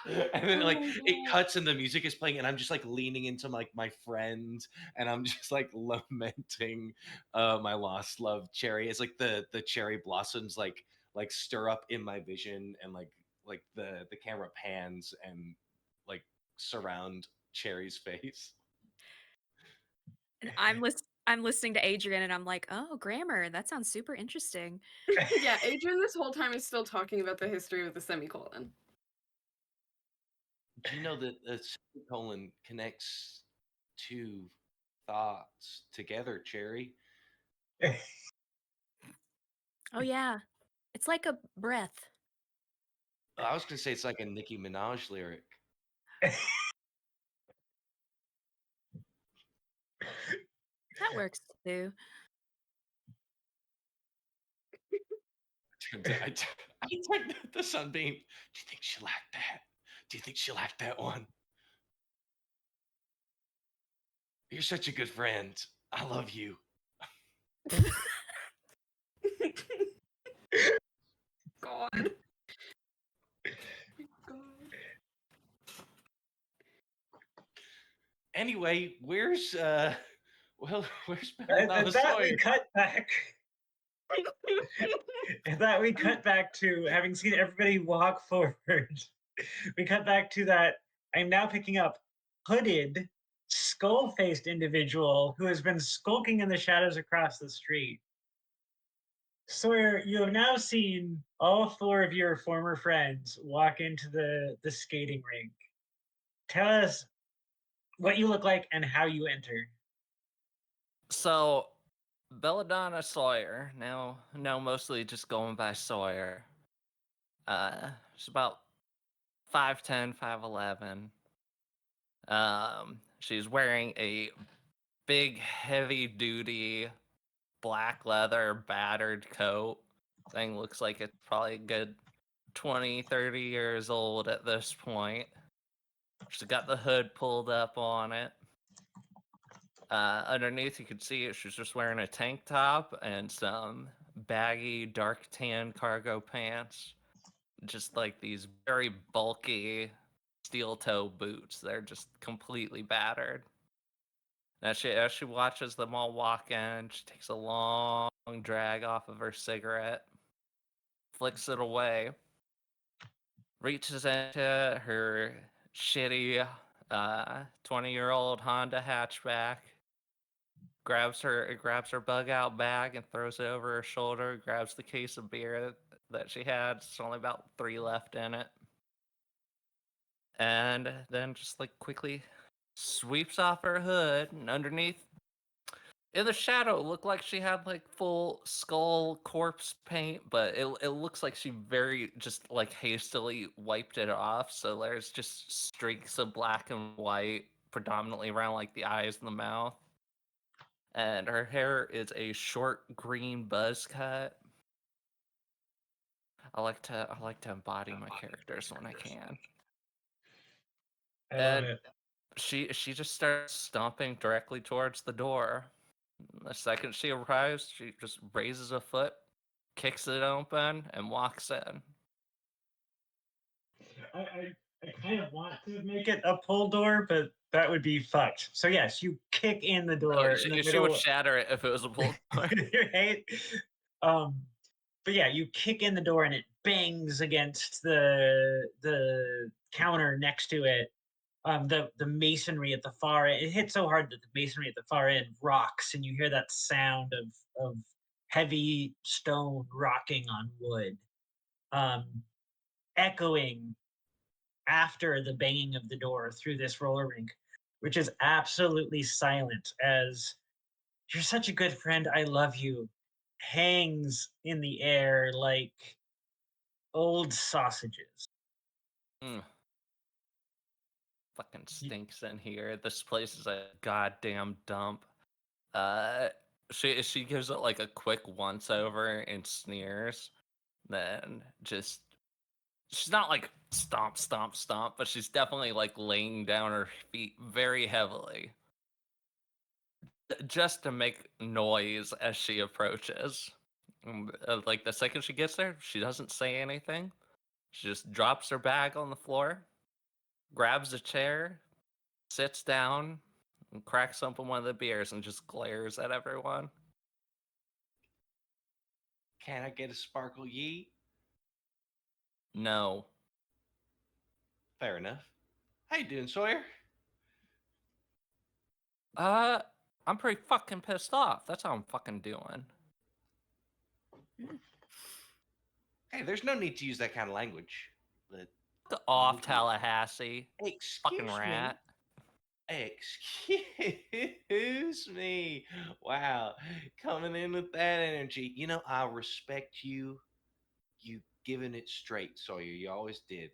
and then like Oh my it God. cuts and the music is playing and I'm just like leaning into like my friend and I'm just like lamenting my lost love. Cherry. It's like the cherry blossoms like stir up in my vision, and like the camera pans and like surround Cherry's face. And I'm listening to Adrian and I'm like, oh, grammar. That sounds super interesting. Yeah, Adrian this whole time is still talking about the history of the semicolon. Do you know that a semicolon connects two thoughts together, Cherry? Oh yeah. It's like a breath. I was gonna say it's like a Nicki Minaj lyric. That works too. I turned the sunbeam. Do you think she liked that? Do you think she liked that one? You're such a good friend. I love you. God. God. Anyway, where's where's At Belladonna that we Sawyer? cut back. At that we cut back to having seen everybody walk forward. We cut back to that. I'm now picking up hooded, skull-faced individual who has been skulking in the shadows across the street. Sawyer, you have now seen all four of your former friends walk into the skating rink. Tell us what you look like and how you enter. So, Belladonna Sawyer, now mostly just going by Sawyer. She's about 5'10", 5'11". She's wearing a big, heavy-duty, black leather, battered coat. Thing looks like it's probably a good 20, 30 years old at this point. She's got the hood pulled up on it. Underneath, you can see she's just wearing a tank top and some baggy, dark tan cargo pants. Just like these very bulky steel toe boots. They're just completely battered. As she watches them all walk in, she takes a long drag off of her cigarette, flicks it away, reaches into her shitty 20-year-old Honda hatchback, grabs her bug out bag and throws it over her shoulder, grabs the case of beer that she had. There's only about 3 left in it. And then just like quickly sweeps off her hood, and underneath in the shadow it looked like she had like full skull corpse paint, but it looks like she very just like hastily wiped it off, so there's just streaks of black and white predominantly around like the eyes and the mouth. And her hair is a short green buzz cut. I like to embody my characters when I can. I love And it. she just starts stomping directly towards the door. The second she arrives, she just raises a foot, kicks it open, and walks in. I kind of want to make it a pull door, but that would be fucked. So yes, you kick in the door in the She would middle. shatter it if it was a pull door. Right? But yeah, you kick in the door and it bangs against the counter next to it. The masonry at the far end, it hits so hard that the masonry at the far end rocks, and you hear that sound of heavy stone rocking on wood, echoing after the banging of the door through this roller rink, which is absolutely silent as "You're such a good friend, I love you" hangs in the air like old sausages. Mm. Fucking stinks in here. This place is a goddamn dump. She gives it like a quick once over and sneers, then just she's not like stomp, stomp, stomp, but she's definitely like laying down her feet very heavily just to make noise as she approaches. Like the second she gets there, she doesn't say anything. She just drops her bag on the floor, grabs a chair, sits down, and cracks open one of the beers and just glares at everyone. Can I get a sparkle yeet? No. Fair enough. How you doing, Sawyer? I'm pretty fucking pissed off. That's how I'm fucking doing. Hey, there's no need to use that kind of language. But Fuck off, Tallahassee. excuse Fucking me. rat. Excuse me. Wow. Coming in with that energy. You know, I respect you. You giving it straight, Sawyer. You always did.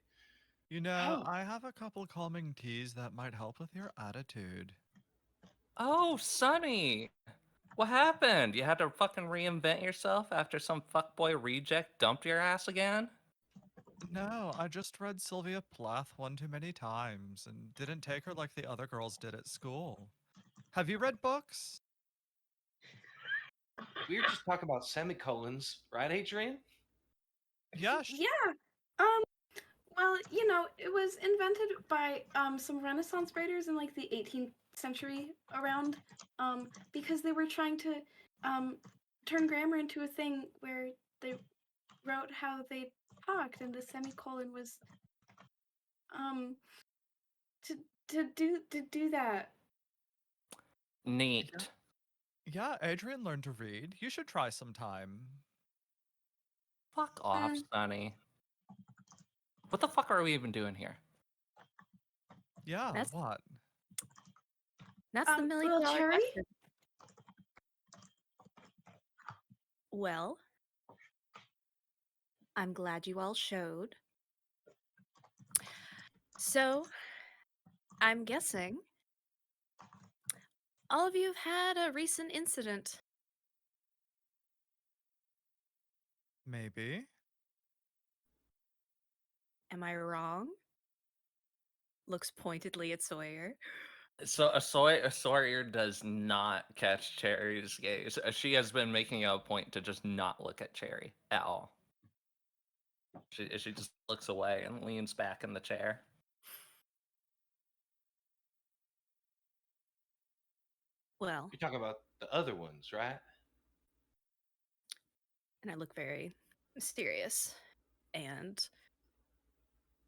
You know, Oh. I have a couple calming teas that might help with your attitude. Oh, Sonny. What happened? You had to fucking reinvent yourself after some fuckboy reject dumped your ass again? No, I just read Sylvia Plath one too many times and didn't take her like the other girls did at school. Have you read books? We were just talking about semicolons, right, Adrian? Yeah, Yeah. Well, you know, it was invented by some Renaissance writers in like the 18th century around, because they were trying to turn grammar into a thing where they wrote how they talked, and the semicolon was to do that. Neat. Yeah, Adrian learned to read. You should try sometime. Fuck off, Sonny. What the fuck are we even doing here? Yeah, That's- what? That's the million Little dollar Cherry? question. Well, I'm glad you all showed. So, I'm guessing all of you have had a recent incident. Maybe. Am I wrong? Looks pointedly at Sawyer. So a Sawyer does not catch Cherry's gaze. She has been making a point to just not look at Cherry at all. She just looks away and leans back in the chair. Well, You're talking about the other ones, right? and I look very mysterious. And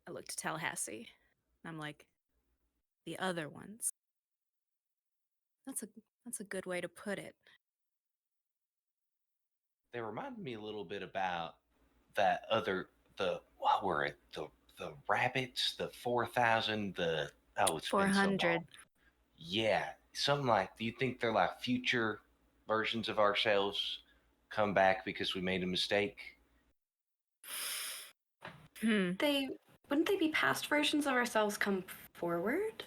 I look to Tallahassee. And I'm like, the other ones. That's a good way to put it. They remind me a little bit about that other what were it? The rabbits, the 4,000, the it's been so 400. long. Yeah, something like. Do you think they're like future versions of ourselves come back because we made a mistake? Hmm. Wouldn't they be past versions of ourselves come forward?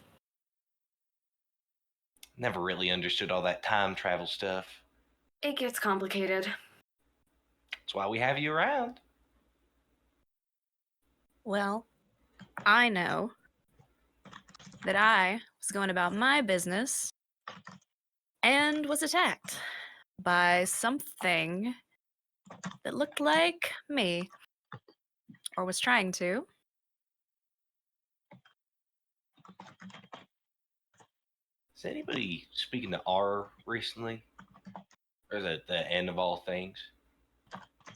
Never really understood all that time travel stuff. It gets complicated. That's why we have you around. Well, I know that I was going about my business and was attacked by something that looked like me, or was trying to. Is anybody speaking to R recently? Or the end of all things?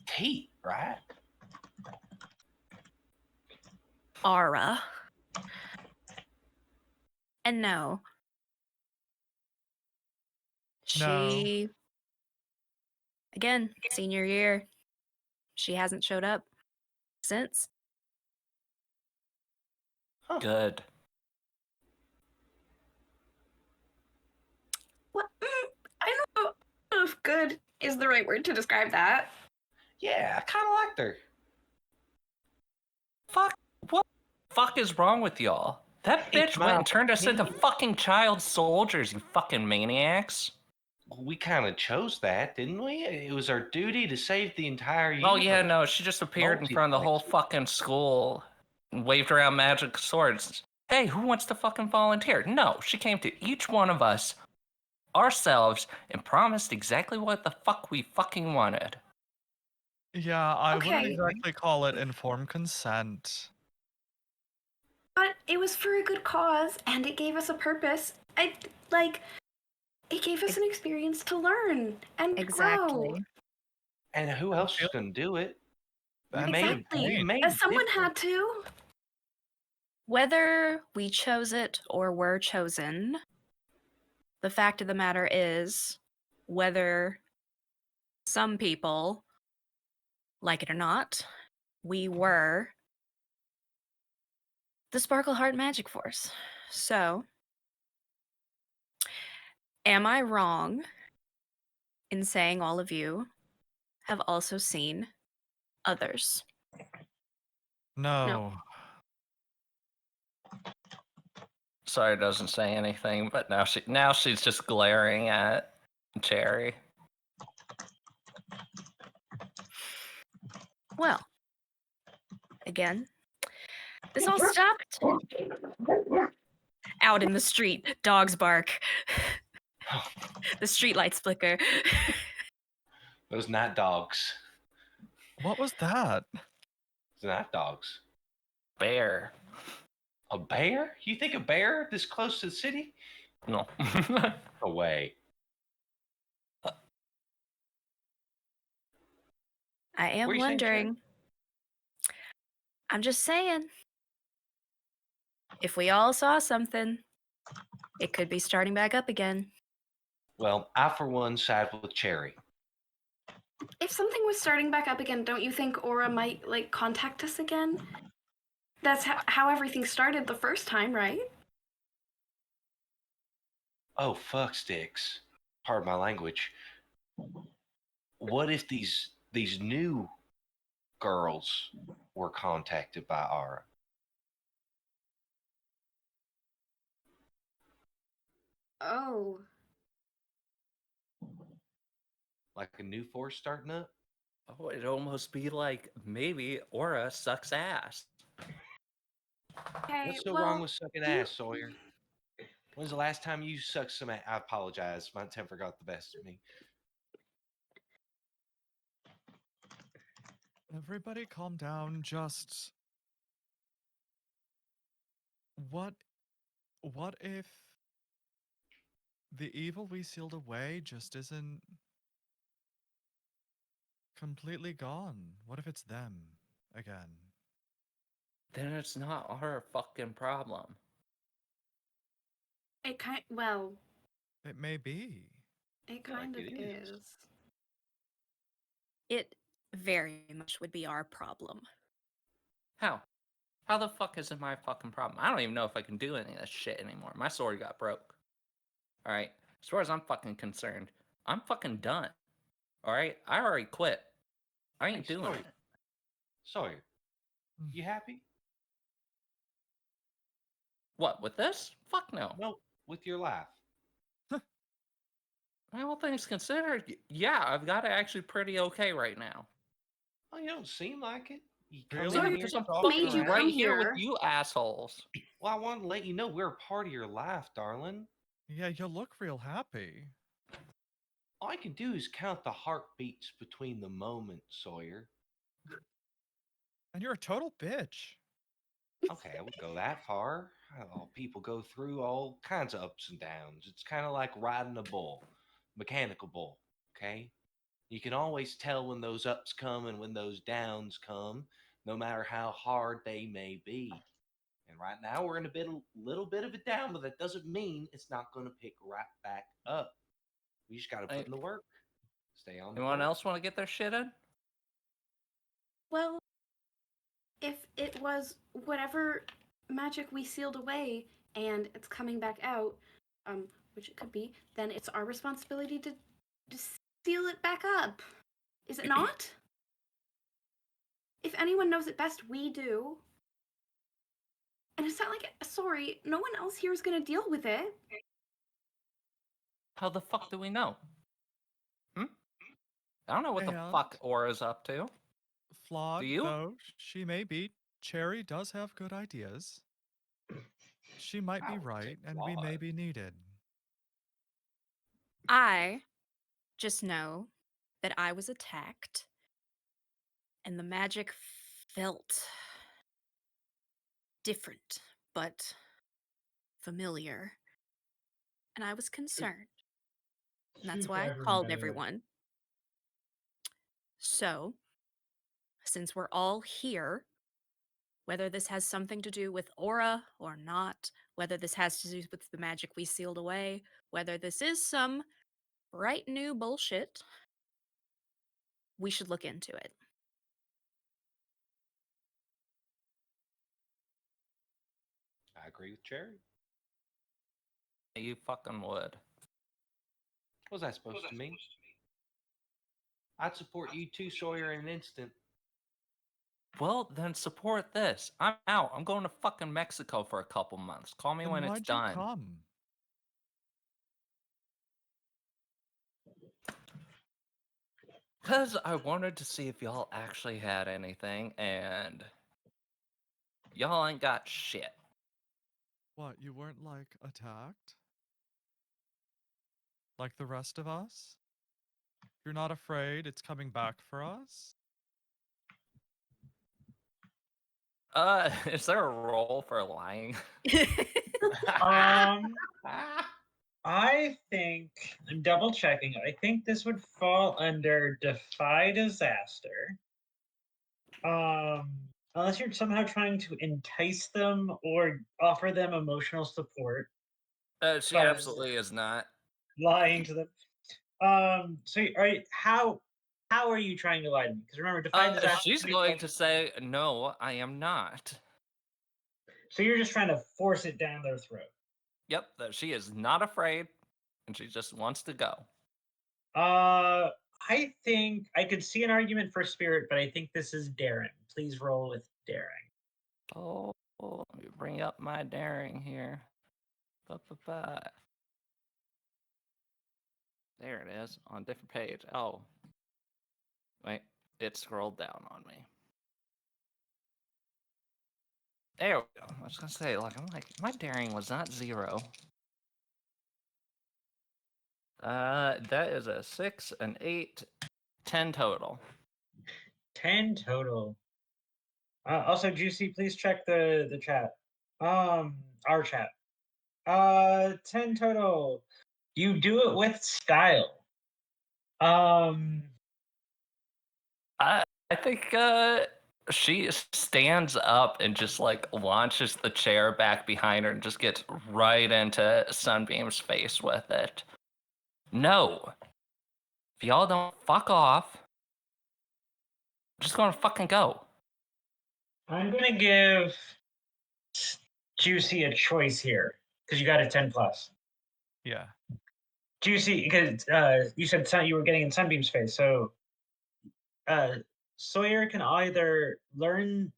Tate, right? Aura. And no. She, again, senior year, she hasn't showed up since. Huh. Good. What? I don't know if good is the right word to describe that. Yeah, I kind of liked her. Fuck. What the fuck is wrong with y'all? That It's bitch my went and turned us into opinion. fucking child soldiers, you fucking maniacs. We kind of chose that, didn't we? It was our duty to save the entire universe. Oh yeah, no, she just appeared in front of the whole Multiplex. fucking school and waved around magic swords. Hey, who wants to fucking volunteer? No, she came to each one of us, ourselves, and promised exactly what the fuck we fucking wanted. Yeah, I wouldn't Okay. exactly call it informed consent. But it was for a good cause, and it gave us a purpose. It gave us an experience to learn and grow. Exactly. And who else is going to do it? We And made, Exactly. we made As someone different. had to. Whether we chose it or were chosen, the fact of the matter is, whether some people like it or not, we were the Sparkle Heart Magic Force. So, am I wrong in saying all of you have also seen others? No. Sorry, doesn't say anything, but now she's just glaring at Cherry. Well, again, this all stopped out in the street. Dogs bark. The streetlights flicker. Those not dogs. What was that? It's not dogs. Bear. A bear? You think a bear this close to the city? No. Away. I am What are you saying, wondering. I'm just saying. If we all saw something, it could be starting back up again. Well, I for one side with Cherry. If something was starting back up again, don't you think Aura might contact us again? That's how everything started the first time, right? Oh, fuck sticks. Pardon my language. What if these new girls were contacted by Aura? Oh. Like a new force starting up? Oh, it'd almost be like maybe Aura sucks ass. Okay, What's so wrong with sucking ass, Sawyer? When's the last time you sucked some ass? I apologize. My temper got the best of me. Everybody calm down. Just what if the evil we sealed away just isn't completely gone? What if it's them again? Then it's not our fucking problem. It It may be. it Feel like kind of it is. is. It very much would be our problem. How? How the fuck is it my fucking problem? I don't even know if I can do any of this shit anymore. My sword got broke. Alright? As far as I'm fucking concerned, I'm fucking done. Alright? I already quit. I ain't Hey, doing Sawyer. it. Sawyer, you happy? What, with this? Fuck no. No, with your life. All things considered, yeah, I've got it actually pretty okay right now. Oh, you don't seem like it. You come Really? in Sorry, here Because I'm talking made you fucking around. come right here with here. you assholes. Well, I wanted to let you know we're a part of your life, darling. Yeah, you look real happy. All I can do is count the heartbeats between the moments, Sawyer. And you're a total bitch. Okay, I would go that far. All people go through all kinds of ups and downs. It's kind of like riding a bull, mechanical bull. Okay, you can always tell when those ups come and when those downs come, no matter how hard they may be. And right now we're in little bit of a down, but that doesn't mean it's not going to pick right back up. We just got to put in the work. Stay on the Anyone course. else want to get their shit in? Well, if it was whatever magic we sealed away and it's coming back out, which it could be, then it's our responsibility to seal it back up. Is it not? If anyone knows it best, we do. And it's not sorry, no one else here is going to deal with it. How the fuck do we know? I don't know what the And- fuck Aura's up to. Flawed, Do you? though she may be, Cherry does have good ideas. She might I be would say right, and we may flawed. be needed. I just know that I was attacked and the magic felt different, but familiar. And I was concerned. And that's why I called everyone. So, since we're all here, whether this has something to do with aura or not, whether this has to do with the magic we sealed away, whether this is some bright new bullshit, we should look into it. I agree with Cherry. You fucking would. What was I supposed to mean? I'd support you too, Sawyer, in an instant. Well, then support this. I'm out. I'm going to fucking Mexico for a couple months. Call me Then when it's why'd you done. come? Because I wanted to see if y'all actually had anything, and y'all ain't got shit. What, you weren't, like, attacked? Like the rest of us? You're not afraid it's coming back for us? Is there a role for lying? I think I'm double checking. I think this would fall under defy disaster. Unless you're somehow trying to entice them or offer them emotional support. She But- absolutely is not. Lying to them. So how are you trying to lie to me? Because remember, defy disaster. She's going to say, no, I am not. So you're just trying to force it down their throat. Yep, that she is not afraid, and she just wants to go. I think I could see an argument for spirit, but I think this is daring. Please roll with daring. Oh, let me bring up my daring here. Ba-ba-ba. There it is, on a different page. Oh. Wait, it scrolled down on me. There we go. I was gonna say, I'm like, my daring was not 0. That is a 6, an 8, 10 total. 10 total. Also, Juicy, please check the chat. Our chat. 10 total. You do it with style. I think she stands up and just launches the chair back behind her and just gets right into Sunbeam's face with it. No. If y'all don't fuck off, I'm just gonna fucking go. I'm gonna give Juicy a choice here because you got a 10 plus. Yeah. Juicy, because you said you were getting in Sunbeam's face, so Sawyer can either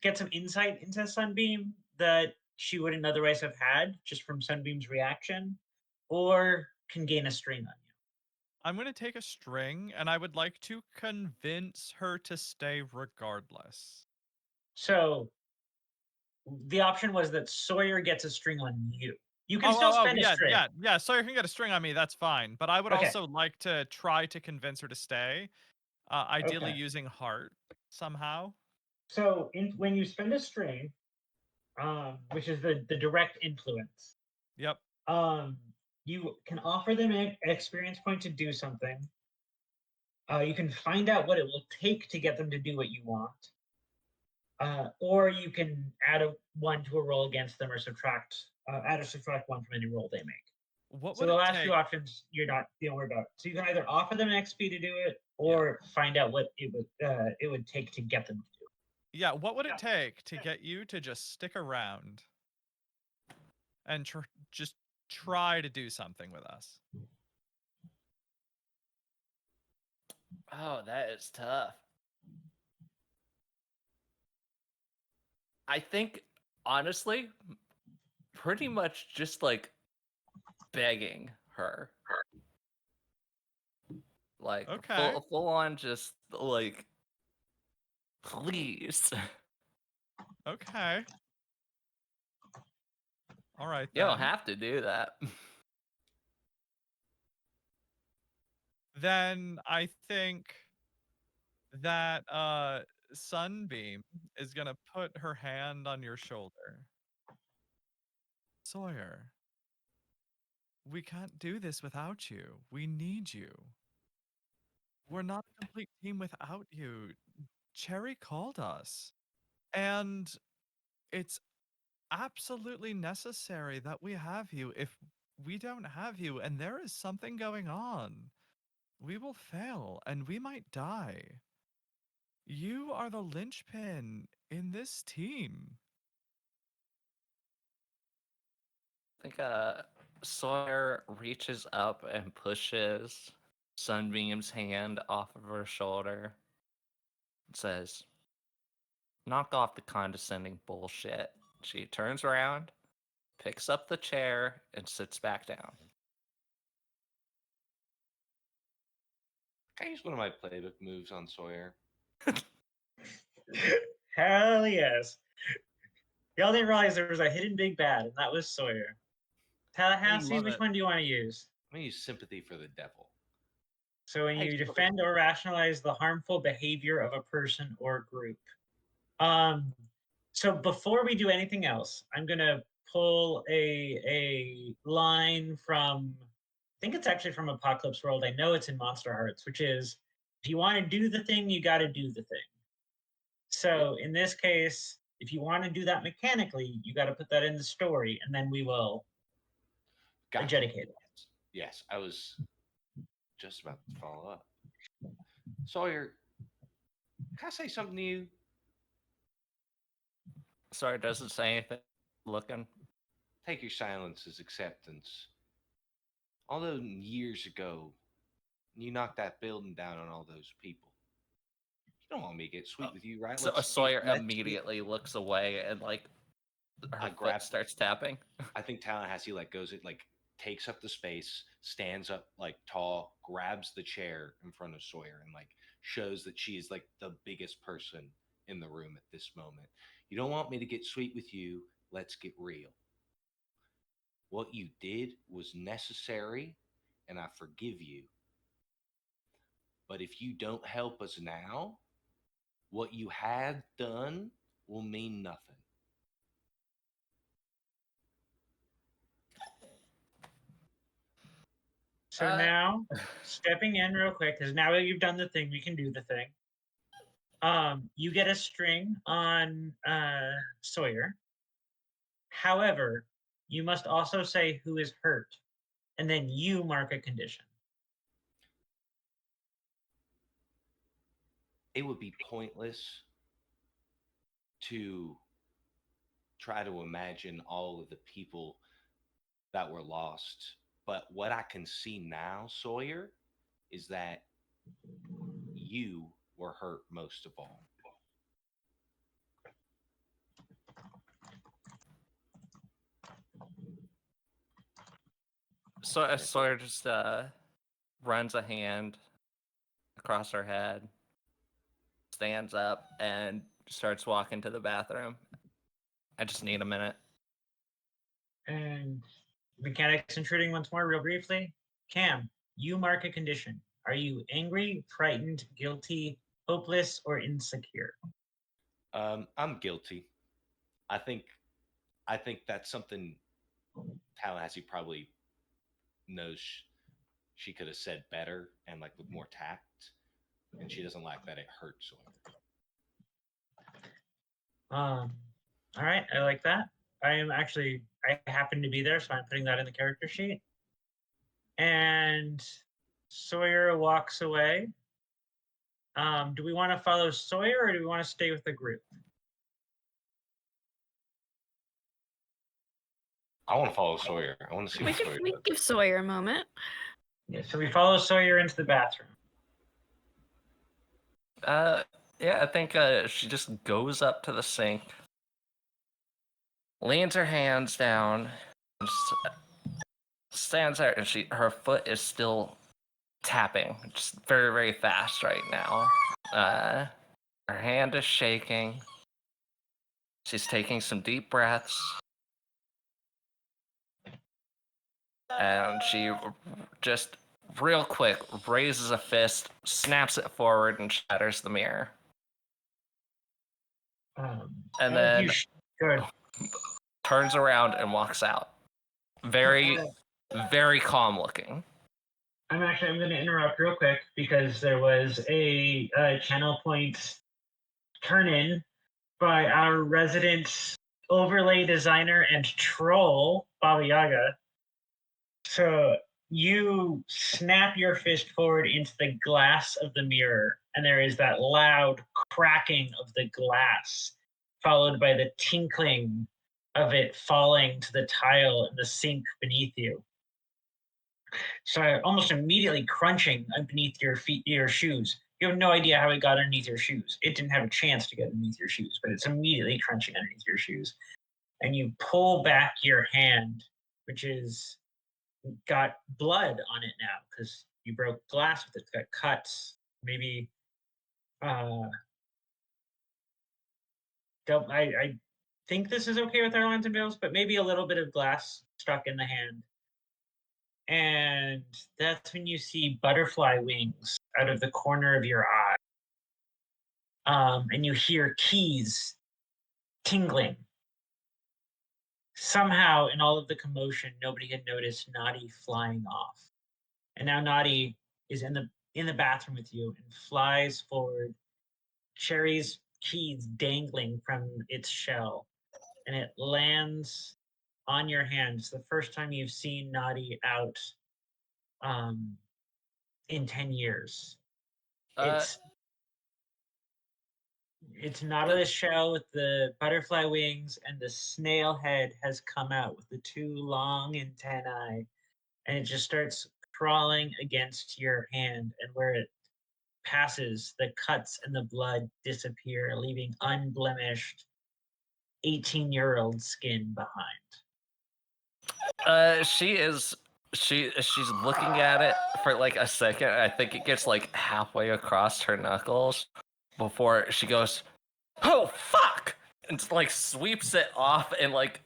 get some insight into Sunbeam that she wouldn't otherwise have had just from Sunbeam's reaction, or can gain a string on you. I'm going to take a string, and I would like to convince her to stay regardless. So the option was that Sawyer gets a string on you. You can still spend a string. Yeah. Sawyer can get a string on me. That's fine. But I would also like to try to convince her to stay, ideally using heart somehow. So when you spend a string, which is the direct influence. Yep. You can offer them an experience point to do something. You can find out what it will take to get them to do what you want. Or you can add a 1 to a roll against them, or add or subtract 1 from any roll they make. So the last two options you don't worry about. So you can either offer them an XP to do it, or find out what it would take to get them to do it. Yeah, what would it take to get you to just stick around and just try to do something with us? Oh, that is tough. I think, honestly, pretty much just begging her. Full on just please. Okay. All right. You don't have to do that. Then I think that Sunbeam is gonna put her hand on your shoulder. Sawyer, we can't do this without you. We need you. We're not a complete team without you. Cherry called us. And it's absolutely necessary that we have you. If we don't have you and there is something going on, we will fail and we might die. You are the linchpin in this team. I think Sawyer reaches up and pushes Sunbeam's hand off of her shoulder and says, "Knock off the condescending bullshit." She turns around, picks up the chair, and sits back down. Can I use one of my playbook moves on Sawyer? Hell yes. Y'all didn't realize there was a hidden big bad, and that was Sawyer. Tallahassee, love which it. one do you want to use? I'm gonna use sympathy for the devil. So when Hey, you Sawyer. defend or rationalize the harmful behavior of a person or group. So before we do anything else, I'm gonna pull a line from, I think it's actually from Apocalypse World. I know it's in Monster Hearts, which is, if you want to do the thing, you got to do the thing. So in this case, if you want to do that mechanically, you got to put that in the story, and then we will Gotcha. adjudicate it. Yes, I was just about to follow up. Sawyer, can I say something to you? Sawyer doesn't say anything, looking. Take your silence as acceptance. Although years ago, you knocked that building down on all those people. You don't want me to get sweet with you, right? So Sawyer immediately looks away and like her foot starts tapping. I think Tallahassee goes it takes up the space, stands up tall, grabs the chair in front of Sawyer, and shows that she is the biggest person in the room at this moment. You don't want me to get sweet with you. Let's get real. What you did was necessary, and I forgive you. But if you don't help us now, what you have done will mean nothing. So now, stepping in real quick, because now that you've done the thing, we can do the thing. You get a string on Sawyer. However, you must also say who is hurt, and then you mark a condition. It would be pointless to try to imagine all of the people that were lost. But what I can see now, Sawyer, is that you were hurt most of all. So Sawyer just runs a hand across her head, stands up, and starts walking to the bathroom. I just need a minute. And mechanics intruding once more, real briefly. Cam, you mark a condition. Are you angry, frightened, guilty, hopeless, or insecure? I'm guilty. I think that's something Tallahassee probably knows she could have said better and with more tact, and she doesn't like that it hurts Sawyer. All right, I like that. I happen to be there, so I'm putting that in the character sheet. And Sawyer walks away. Do we want to follow Sawyer or do we want to stay with the group? I want to follow Sawyer. I want to see We what Sawyer can does. give Sawyer a moment. Yeah, so we follow Sawyer into the bathroom. Yeah, I think she just goes up to the sink, leans her hands down, and stands there, and her foot is still tapping, just very, very fast right now. Her hand is shaking. She's taking some deep breaths. And she just real quick raises a fist, snaps it forward, and shatters the mirror. And then good. turns around and walks out. Very, very calm looking. I'm going to interrupt real quick because there was a channel point turn-in by our resident overlay designer and troll, Baba Yaga. So you snap your fist forward into the glass of the mirror, and there is that loud cracking of the glass, followed by the tinkling of it falling to the tile in the sink beneath you. So almost immediately crunching underneath your feet, your shoes. You have no idea how it got underneath your shoes. It didn't have a chance to get underneath your shoes, but it's immediately crunching underneath your shoes. And you pull back your hand, which is got blood on it now because you broke glass with it. It's got cuts. Maybe I think this is okay with our lines and bills, but maybe a little bit of glass stuck in the hand. And that's when you see butterfly wings out of the corner of your eye. And you hear keys tingling. Somehow, in all of the commotion, nobody had noticed Naughty flying off. And now Naughty is in the bathroom with you and flies forward, Cherry's keys dangling from its shell, and it lands on your hand. It's the first time you've seen Naughty out in 10 years. It's Nautilus shell with the butterfly wings, and the snail head has come out with the two long antennae, and it just starts crawling against your hand, and where it passes, the cuts and the blood disappear, leaving unblemished 18-year-old skin behind. She's looking at it for like a second. I think it gets like halfway across her knuckles before she goes, "Oh fuck!" and like sweeps it off and like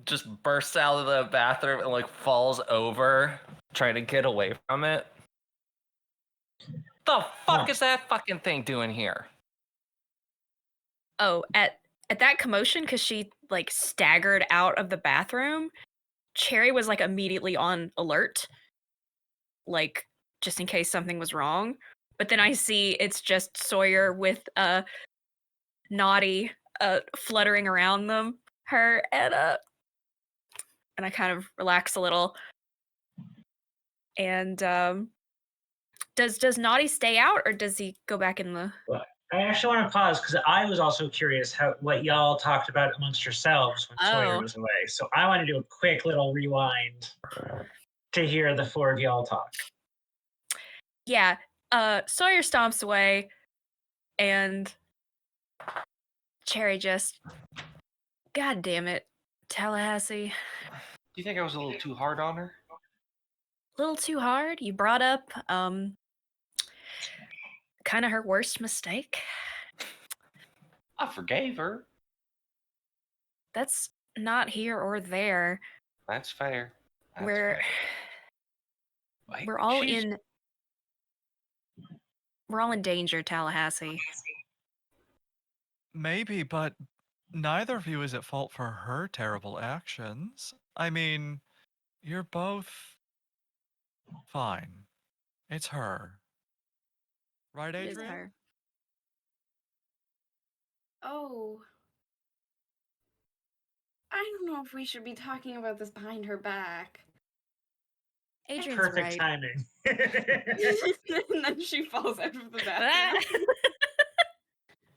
just bursts out of the bathroom and like falls over, trying to get away from it. The fuck is that fucking thing doing here? Oh, at that commotion, because she like staggered out of the bathroom, Cherry was like immediately on alert, like just in case something was wrong. But then I see it's just Sawyer with Naughty fluttering around her, and I kind of relax a little. And does Naughty stay out, or does he go back in the? Well, I actually want to pause because I was also curious what y'all talked about amongst yourselves when Sawyer was away. So I want to do a quick little rewind to hear the four of y'all talk. Yeah, Sawyer stomps away, and Cherry just, God damn it, Tallahassee. Do you think I was a little too hard on her? A little too hard? You brought up, kind of her worst mistake. I forgave her. That's not here or there. That's fair. We're all in danger, Tallahassee. Maybe, but neither of you is at fault for her terrible actions. I mean, you're both fine. It's her. Right, Adrian? It is her. Oh. I don't know if we should be talking about this behind her back. Adrian's Perfect right. timing. And then she falls out of the bathroom.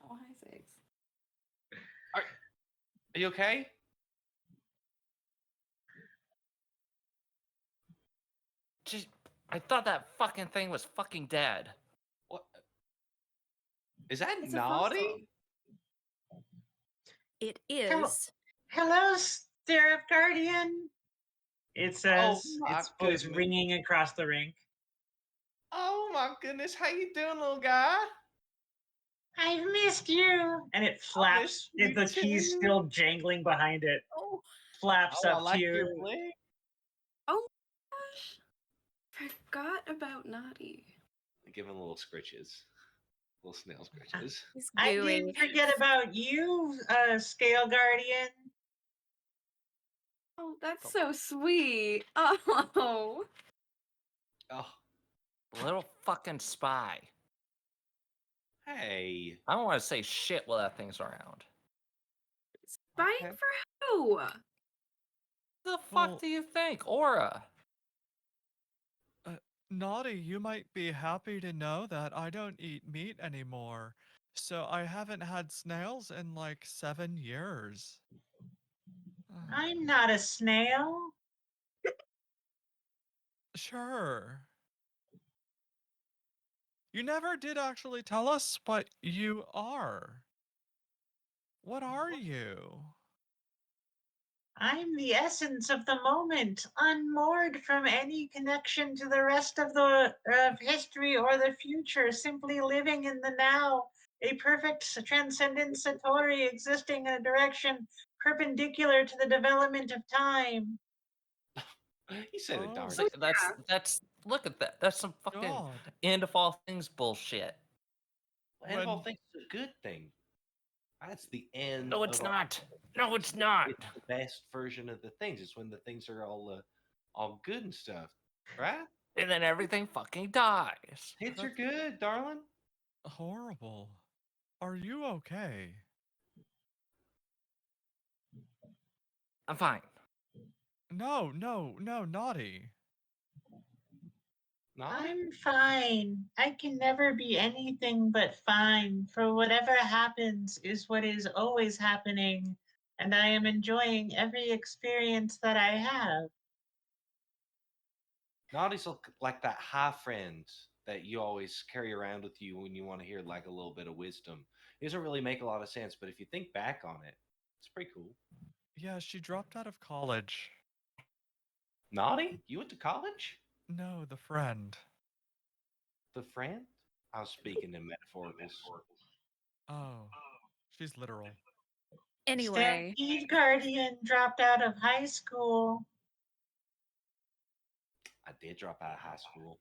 Oh, hi, Six. Are you okay? I thought that fucking thing was fucking dead. What? Is that It's a Naughty? fossil. It is. Hello, Seraph Guardian. It says, my it's goodness. ringing across the rink. Oh my goodness, how you doing, little guy? I've missed you. And it flaps. you The key's too. still jangling behind it. Oh. Flaps I up like to you. your flick. Oh my gosh. Forgot about Naughty. Give him little scritches. Little snail scratches. He's I gooey. didn't forget about you, Scale Guardian. Oh, that's so sweet. Oh. Oh, Little fucking spy. hey. I don't want to say shit while that thing's around. Spying Okay. for who? The Well- fuck do you think? Aura. Naughty, you might be happy to know that I don't eat meat anymore. So I haven't had snails in like 7 years. I'm not a snail. Sure. You never did actually tell us what you are. What are you? I'm the essence of the moment, unmoored from any connection to the rest of history or the future, simply living in the now, a perfect transcendent satori existing in a direction perpendicular to the development of time. He said it, Oh. darn. See, that's look at that. That's some fucking God. end of all things bullshit. And of all When- things, it's a good thing. That's the end. No, it's of all- not. No, it's not. It's the best version of the things. It's when the things are all good and stuff, right? And then everything fucking dies. Hits are That's- good, darling. Horrible. Are you okay? I'm fine. No, Naughty. Not I'm fine. I can never be anything but fine, for whatever happens is what is always happening, and I am enjoying every experience that I have. Naughty's like that high friend that you always carry around with you when you want to hear like a little bit of wisdom. It doesn't really make a lot of sense, but if you think back on it, it's pretty cool. Yeah, she dropped out of college. Naughty? You went to college? No, the friend. The friend? I was speaking in metaphoricals. Oh, she's literal. Anyway, Stampede Guardian dropped out of high school. I did drop out of high school,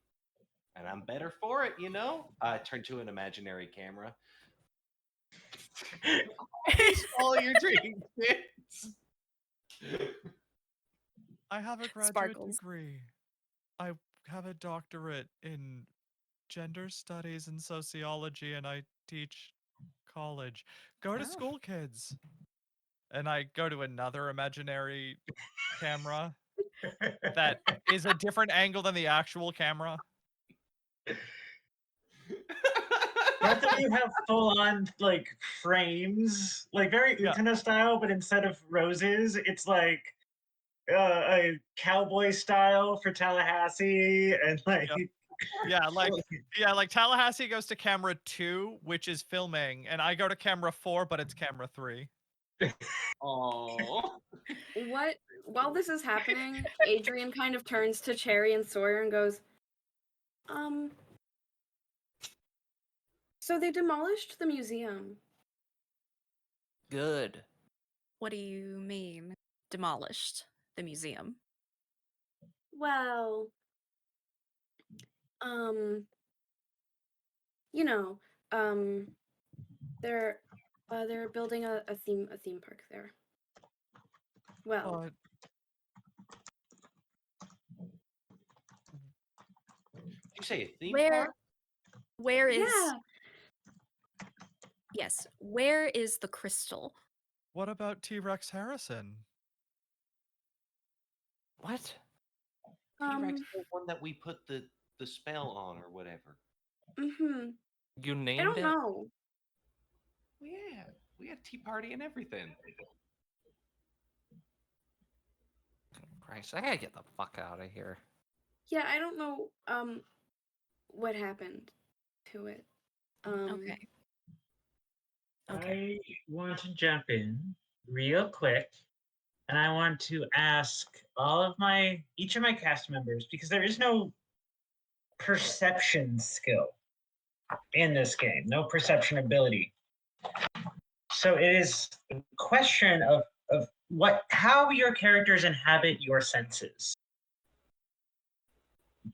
and I'm better for it, you know? I turned to an imaginary camera. All your dreams, kids. I have a graduate Sparkles. degree. I have a doctorate in gender studies and sociology, and I teach college. Go to Oh. school, kids. And I go to another imaginary camera that is a different angle than the actual camera. Not that you have full on like frames, like very Yeah. Utena style, but instead of roses, it's like a cowboy style for Tallahassee, and like Yeah, like Tallahassee goes to camera 2, which is filming, and I go to camera 4, but it's camera 3. Oh. What? While this is happening, Adrian kind of turns to Cherry and Sawyer and goes, so they demolished the museum. Good. what do you mean? Demolished the museum. Well, you know, they're building a theme park there. Well, But Did you say a theme Where park? where is yeah. Yes, where is the crystal? what about T-Rex Harrison? What? T-Rex, the one that we put the spell on or whatever. You named I don't it? know. Yeah, we had tea party and everything. Christ, I gotta get the fuck out of here. Yeah, I don't know what happened to it. Okay. I want to jump in real quick, and I want to ask each of my cast members, because there is no perception skill in this game, no perception ability. So it is a question of how your characters inhabit your senses.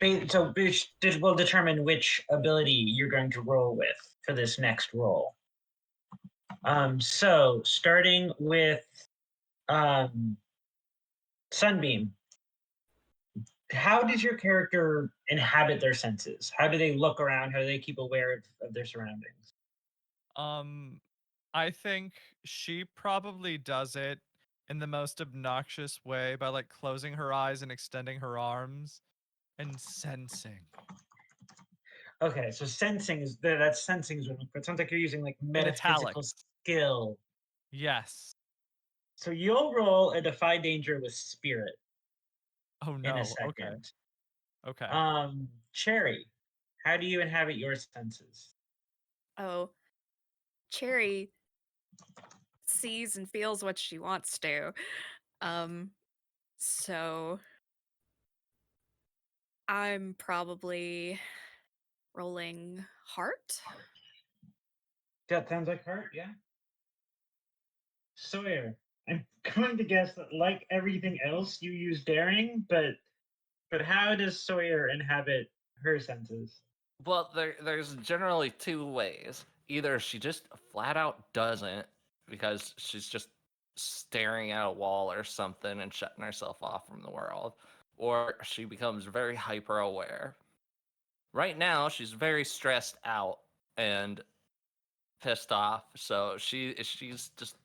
We'll determine which ability you're going to roll with for this next roll. So starting with Sunbeam, how does your character inhabit their senses? How do they look around? How do they keep aware of their surroundings? I think she probably does it in the most obnoxious way by like closing her eyes and extending her arms and sensing. Okay, so sensing is that's sensing is what it sounds like you're using like In metaphysical italics. skill. Yes. So you'll roll a defy danger with spirit Oh in a no. Okay. second. Okay. Cherry, how do you inhabit your senses? Oh, Cherry sees and feels what she wants to. So I'm probably rolling heart. That sounds like heart, yeah. Sawyer, I'm going to guess that like everything else, you use daring, but how does Sawyer inhabit her senses? Well, there's generally two ways. Either she just flat out doesn't because she's just staring at a wall or something and shutting herself off from the world, or she becomes very hyper aware. Right now, she's very stressed out and pissed off, so she's just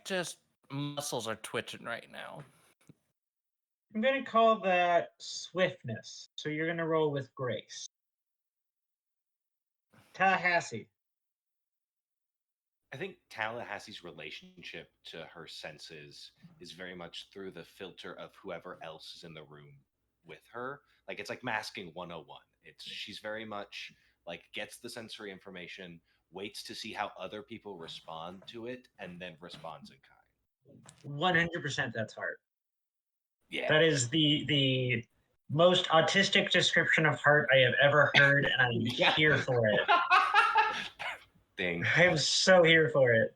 just muscles are twitching right now. I'm going to call that swiftness. So you're going to roll with grace. Tallahassee. I think Tallahassee's relationship to her senses is very much through the filter of whoever else is in the room with her. Like it's like masking 101. She's very much like gets the sensory information, waits to see how other people respond to it, and then responds in kind. 100% that's heart. Yeah. That is the most autistic description of heart I have ever heard, and I'm here for it. Ding. I am so here for it.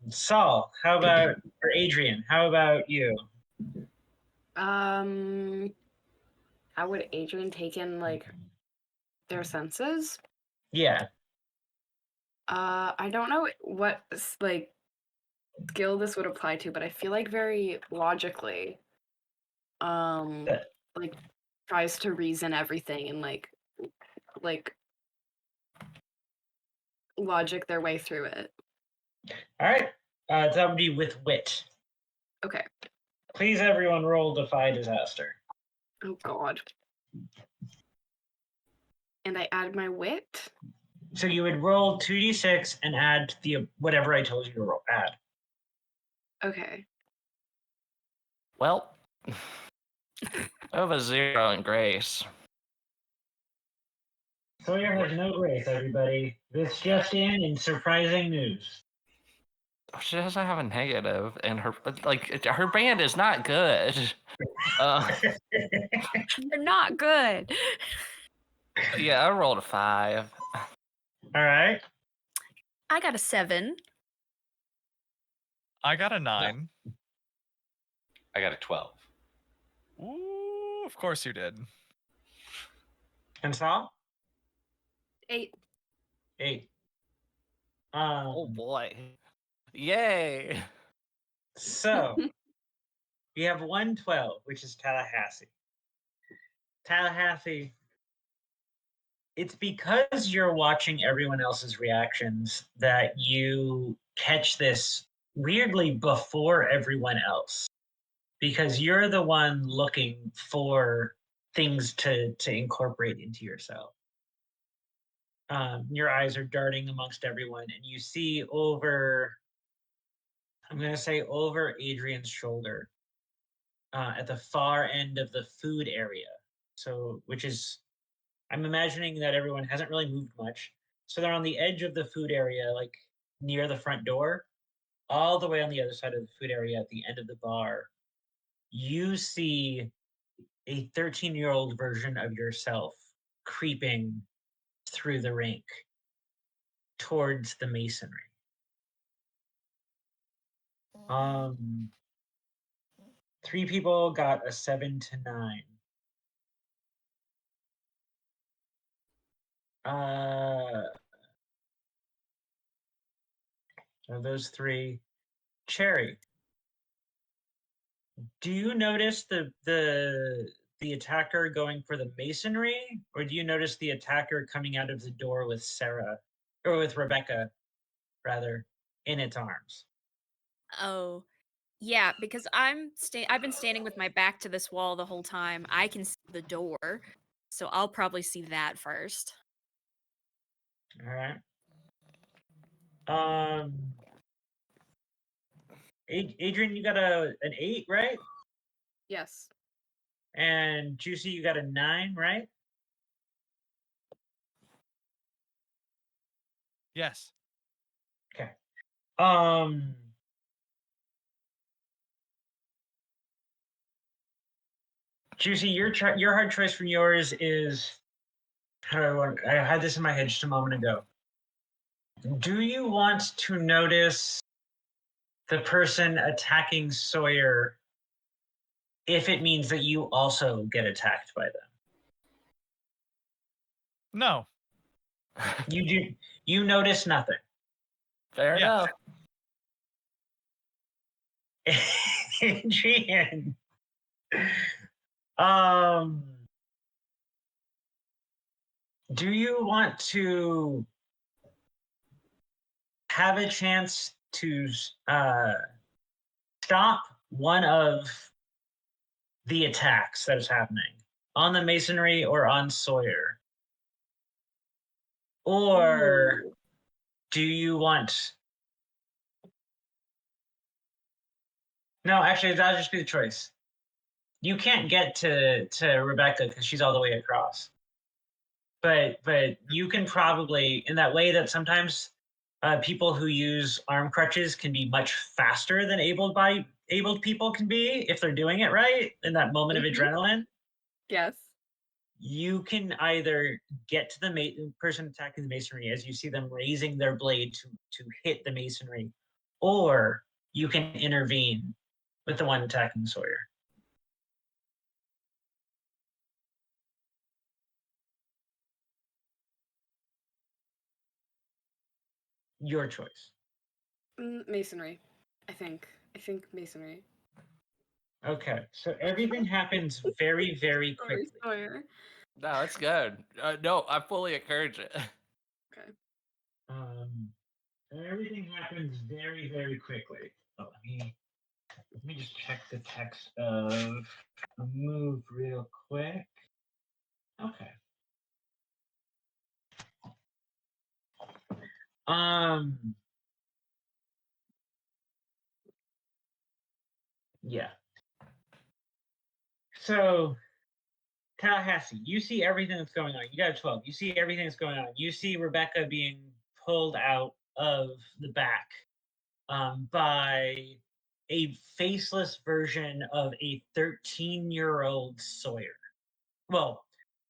Saul, how about, or Adrian, how about you? How would Adrian take in like their senses? Yeah. I don't know what like skill this would apply to, but I feel like very logically, like tries to reason everything and like logic their way through it. All right. That would be with wit. Okay. Please, everyone, roll defy disaster. Oh God. And I add my wit. So you would roll 2d6 and add the whatever I told you to roll. Add. Okay. Well, I have a 0 in grace. Sawyer has no grace, everybody. This just in surprising news. She doesn't have a negative, and her band is not good. They're not good. Yeah, I rolled a 5. All right. I got a 7. I got a 9. I got a 12. Ooh, of course you did. And Saul? 8. 8. Oh boy. Yay. So we have 112, which is Tallahassee. Tallahassee, it's because you're watching everyone else's reactions that you catch this weirdly before everyone else, because you're the one looking for things to incorporate into yourself. Your eyes are darting amongst everyone, and you see over, I'm going to say over Adrian's shoulder, at the far end of the food area. So, which is, I'm imagining that everyone hasn't really moved much. So they're on the edge of the food area, like near the front door, all the way on the other side of the food area at the end of the bar. You see a 13-year-old version of yourself creeping through the rink towards the masonry. 3 people got a 7 to 9. Of those 3, Cherry. Do you notice the attacker going for the masonry, or do you notice the attacker coming out of the door with Sarah, or with Rebecca, rather, in its arms? Oh, yeah, because I've been standing with my back to this wall the whole time. I can see the door, so I'll probably see that first. All right. Adrian, you got an 8, right? Yes. And Juicy, you got a 9, right? Yes. Okay. Juicy, your hard choice from yours is, I had this in my head just a moment ago. Do you want to notice the person attacking Sawyer if it means that you also get attacked by them? No. You notice nothing. Fair Yeah. enough. Adrian. Do you want to have a chance to stop one of the attacks that is happening on the masonry or on Sawyer? Or Ooh. do you want... No, actually, that'll just be the choice. You can't get to Rebecca because she's all the way across. But you can probably, in that way that sometimes people who use arm crutches can be much faster than abled people can be if they're doing it right in that moment of adrenaline. Yes. You can either get to the person attacking the masonry as you see them raising their blade to hit the masonry, or you can intervene with the one attacking Sawyer. Your choice. Masonry. I think masonry. Okay, so everything happens very, very Sorry, quickly. Sawyer. No, it's good. No, I fully encourage it. Okay. Everything happens very, very quickly. Oh, let me just check the text of a move real quick. Okay. Yeah. So Tallahassee, you see everything that's going on. You got a 12. You see everything that's going on. You see Rebecca being pulled out of the back by a faceless version of a 13-year-old Sawyer. Well,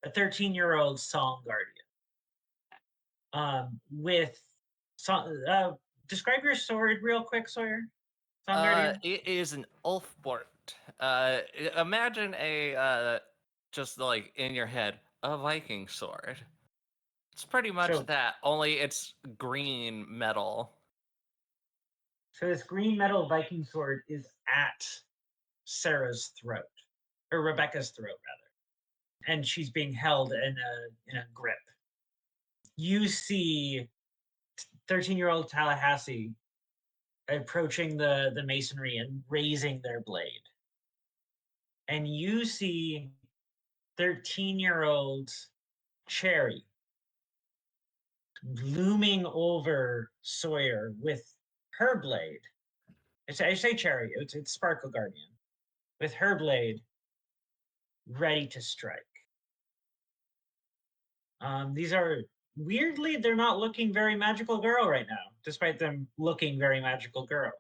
a 13-year-old Song Guardian. Describe your sword real quick, Sawyer. Song Guardian. It is an Ulfbort. Imagine a just like in your head a Viking sword. It's pretty much So- that, only it's green metal. So this green metal Viking sword is at Sarah's throat, or Rebecca's throat rather, and she's being held in a grip. You see 13-year-old Tallahassee approaching the masonry and raising their blade. And you see 13-year-old Cherry looming over Sawyer with her blade. I say Cherry, it's Sparkle Guardian, with her blade ready to strike. These are, weirdly, they're not looking very magical girl right now, despite them looking very magical girl.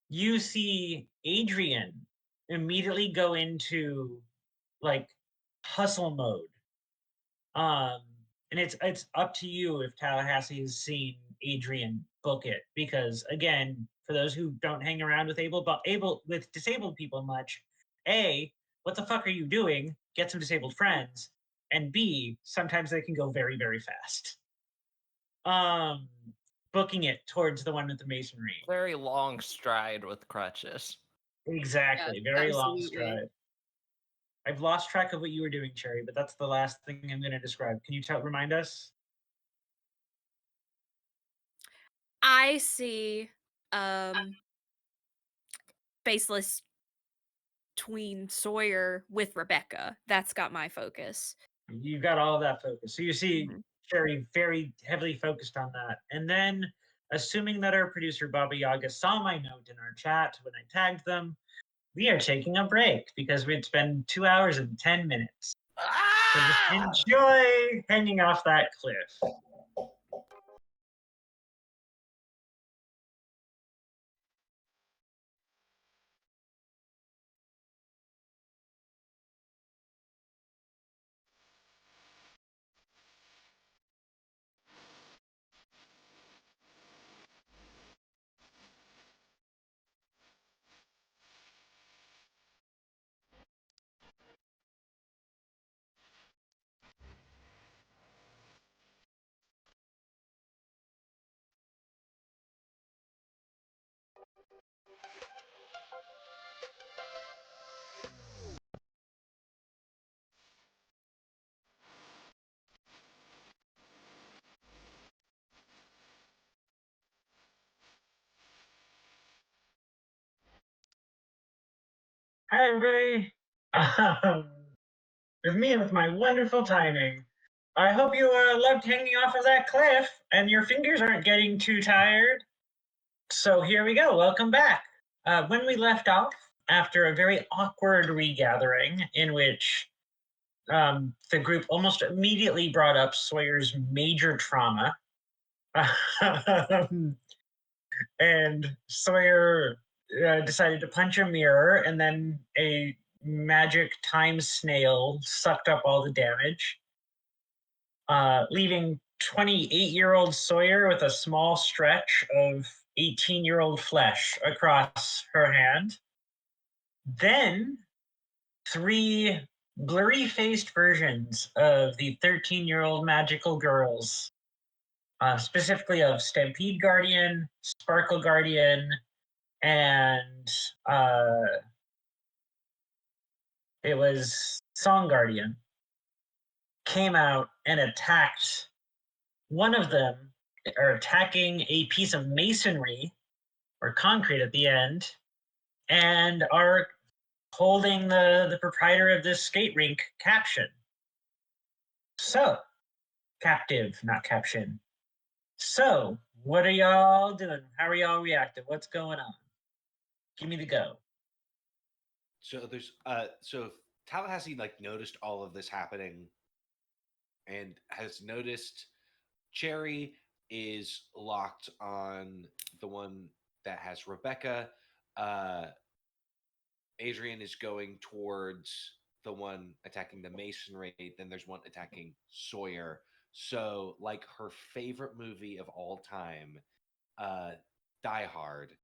You see Adrian immediately go into like hustle mode. And it's up to you if Tallahassee has seen Adrian book it, because again, for those who don't hang around with disabled people much, A, what the fuck are you doing? Get some disabled friends. And B, sometimes they can go very, very fast. Booking it towards the one with the masonry. Very long stride with crutches. Exactly. Yeah, very long absolutely. stride. I've lost track of what you were doing, Cherry, but that's the last thing I'm going to describe. Can you remind us? I see faceless tween Sawyer with Rebecca. That's got my focus. You got all of that focus. So you see Mhm. Cherry very heavily focused on that. And then, assuming that our producer Baba Yaga saw my note in our chat when I tagged them, we are taking a break because it's been 2 hours and 10 minutes. So just enjoy hanging off that cliff. Hi, everybody. With me and with my wonderful timing. I hope you loved hanging off of that cliff and your fingers aren't getting too tired. So here we go. Welcome back. When we left off, after a very awkward regathering in which the group almost immediately brought up Sawyer's major trauma, and Sawyer decided to punch a mirror, and then a magic time snail sucked up all the damage, leaving 28-year-old Sawyer with a small stretch of 18-year-old flesh across her hand. Then 3 blurry-faced versions of the 13-year-old magical girls, specifically of Stampede Guardian, Sparkle Guardian, and it was Song Guardian, came out and attacked. One of them are attacking a piece of masonry or concrete at the end, and are holding the proprietor of this skate rink caption. So, captive, not caption. So, what are y'all doing? How are y'all reacting? What's going on? Give me the go. So there's so Tallahassee like noticed all of this happening and has noticed Cherry is locked on the one that has Rebecca. Adrian is going towards the one attacking the masonry. Then there's one attacking Sawyer. So, like her favorite movie of all time, Die Hard,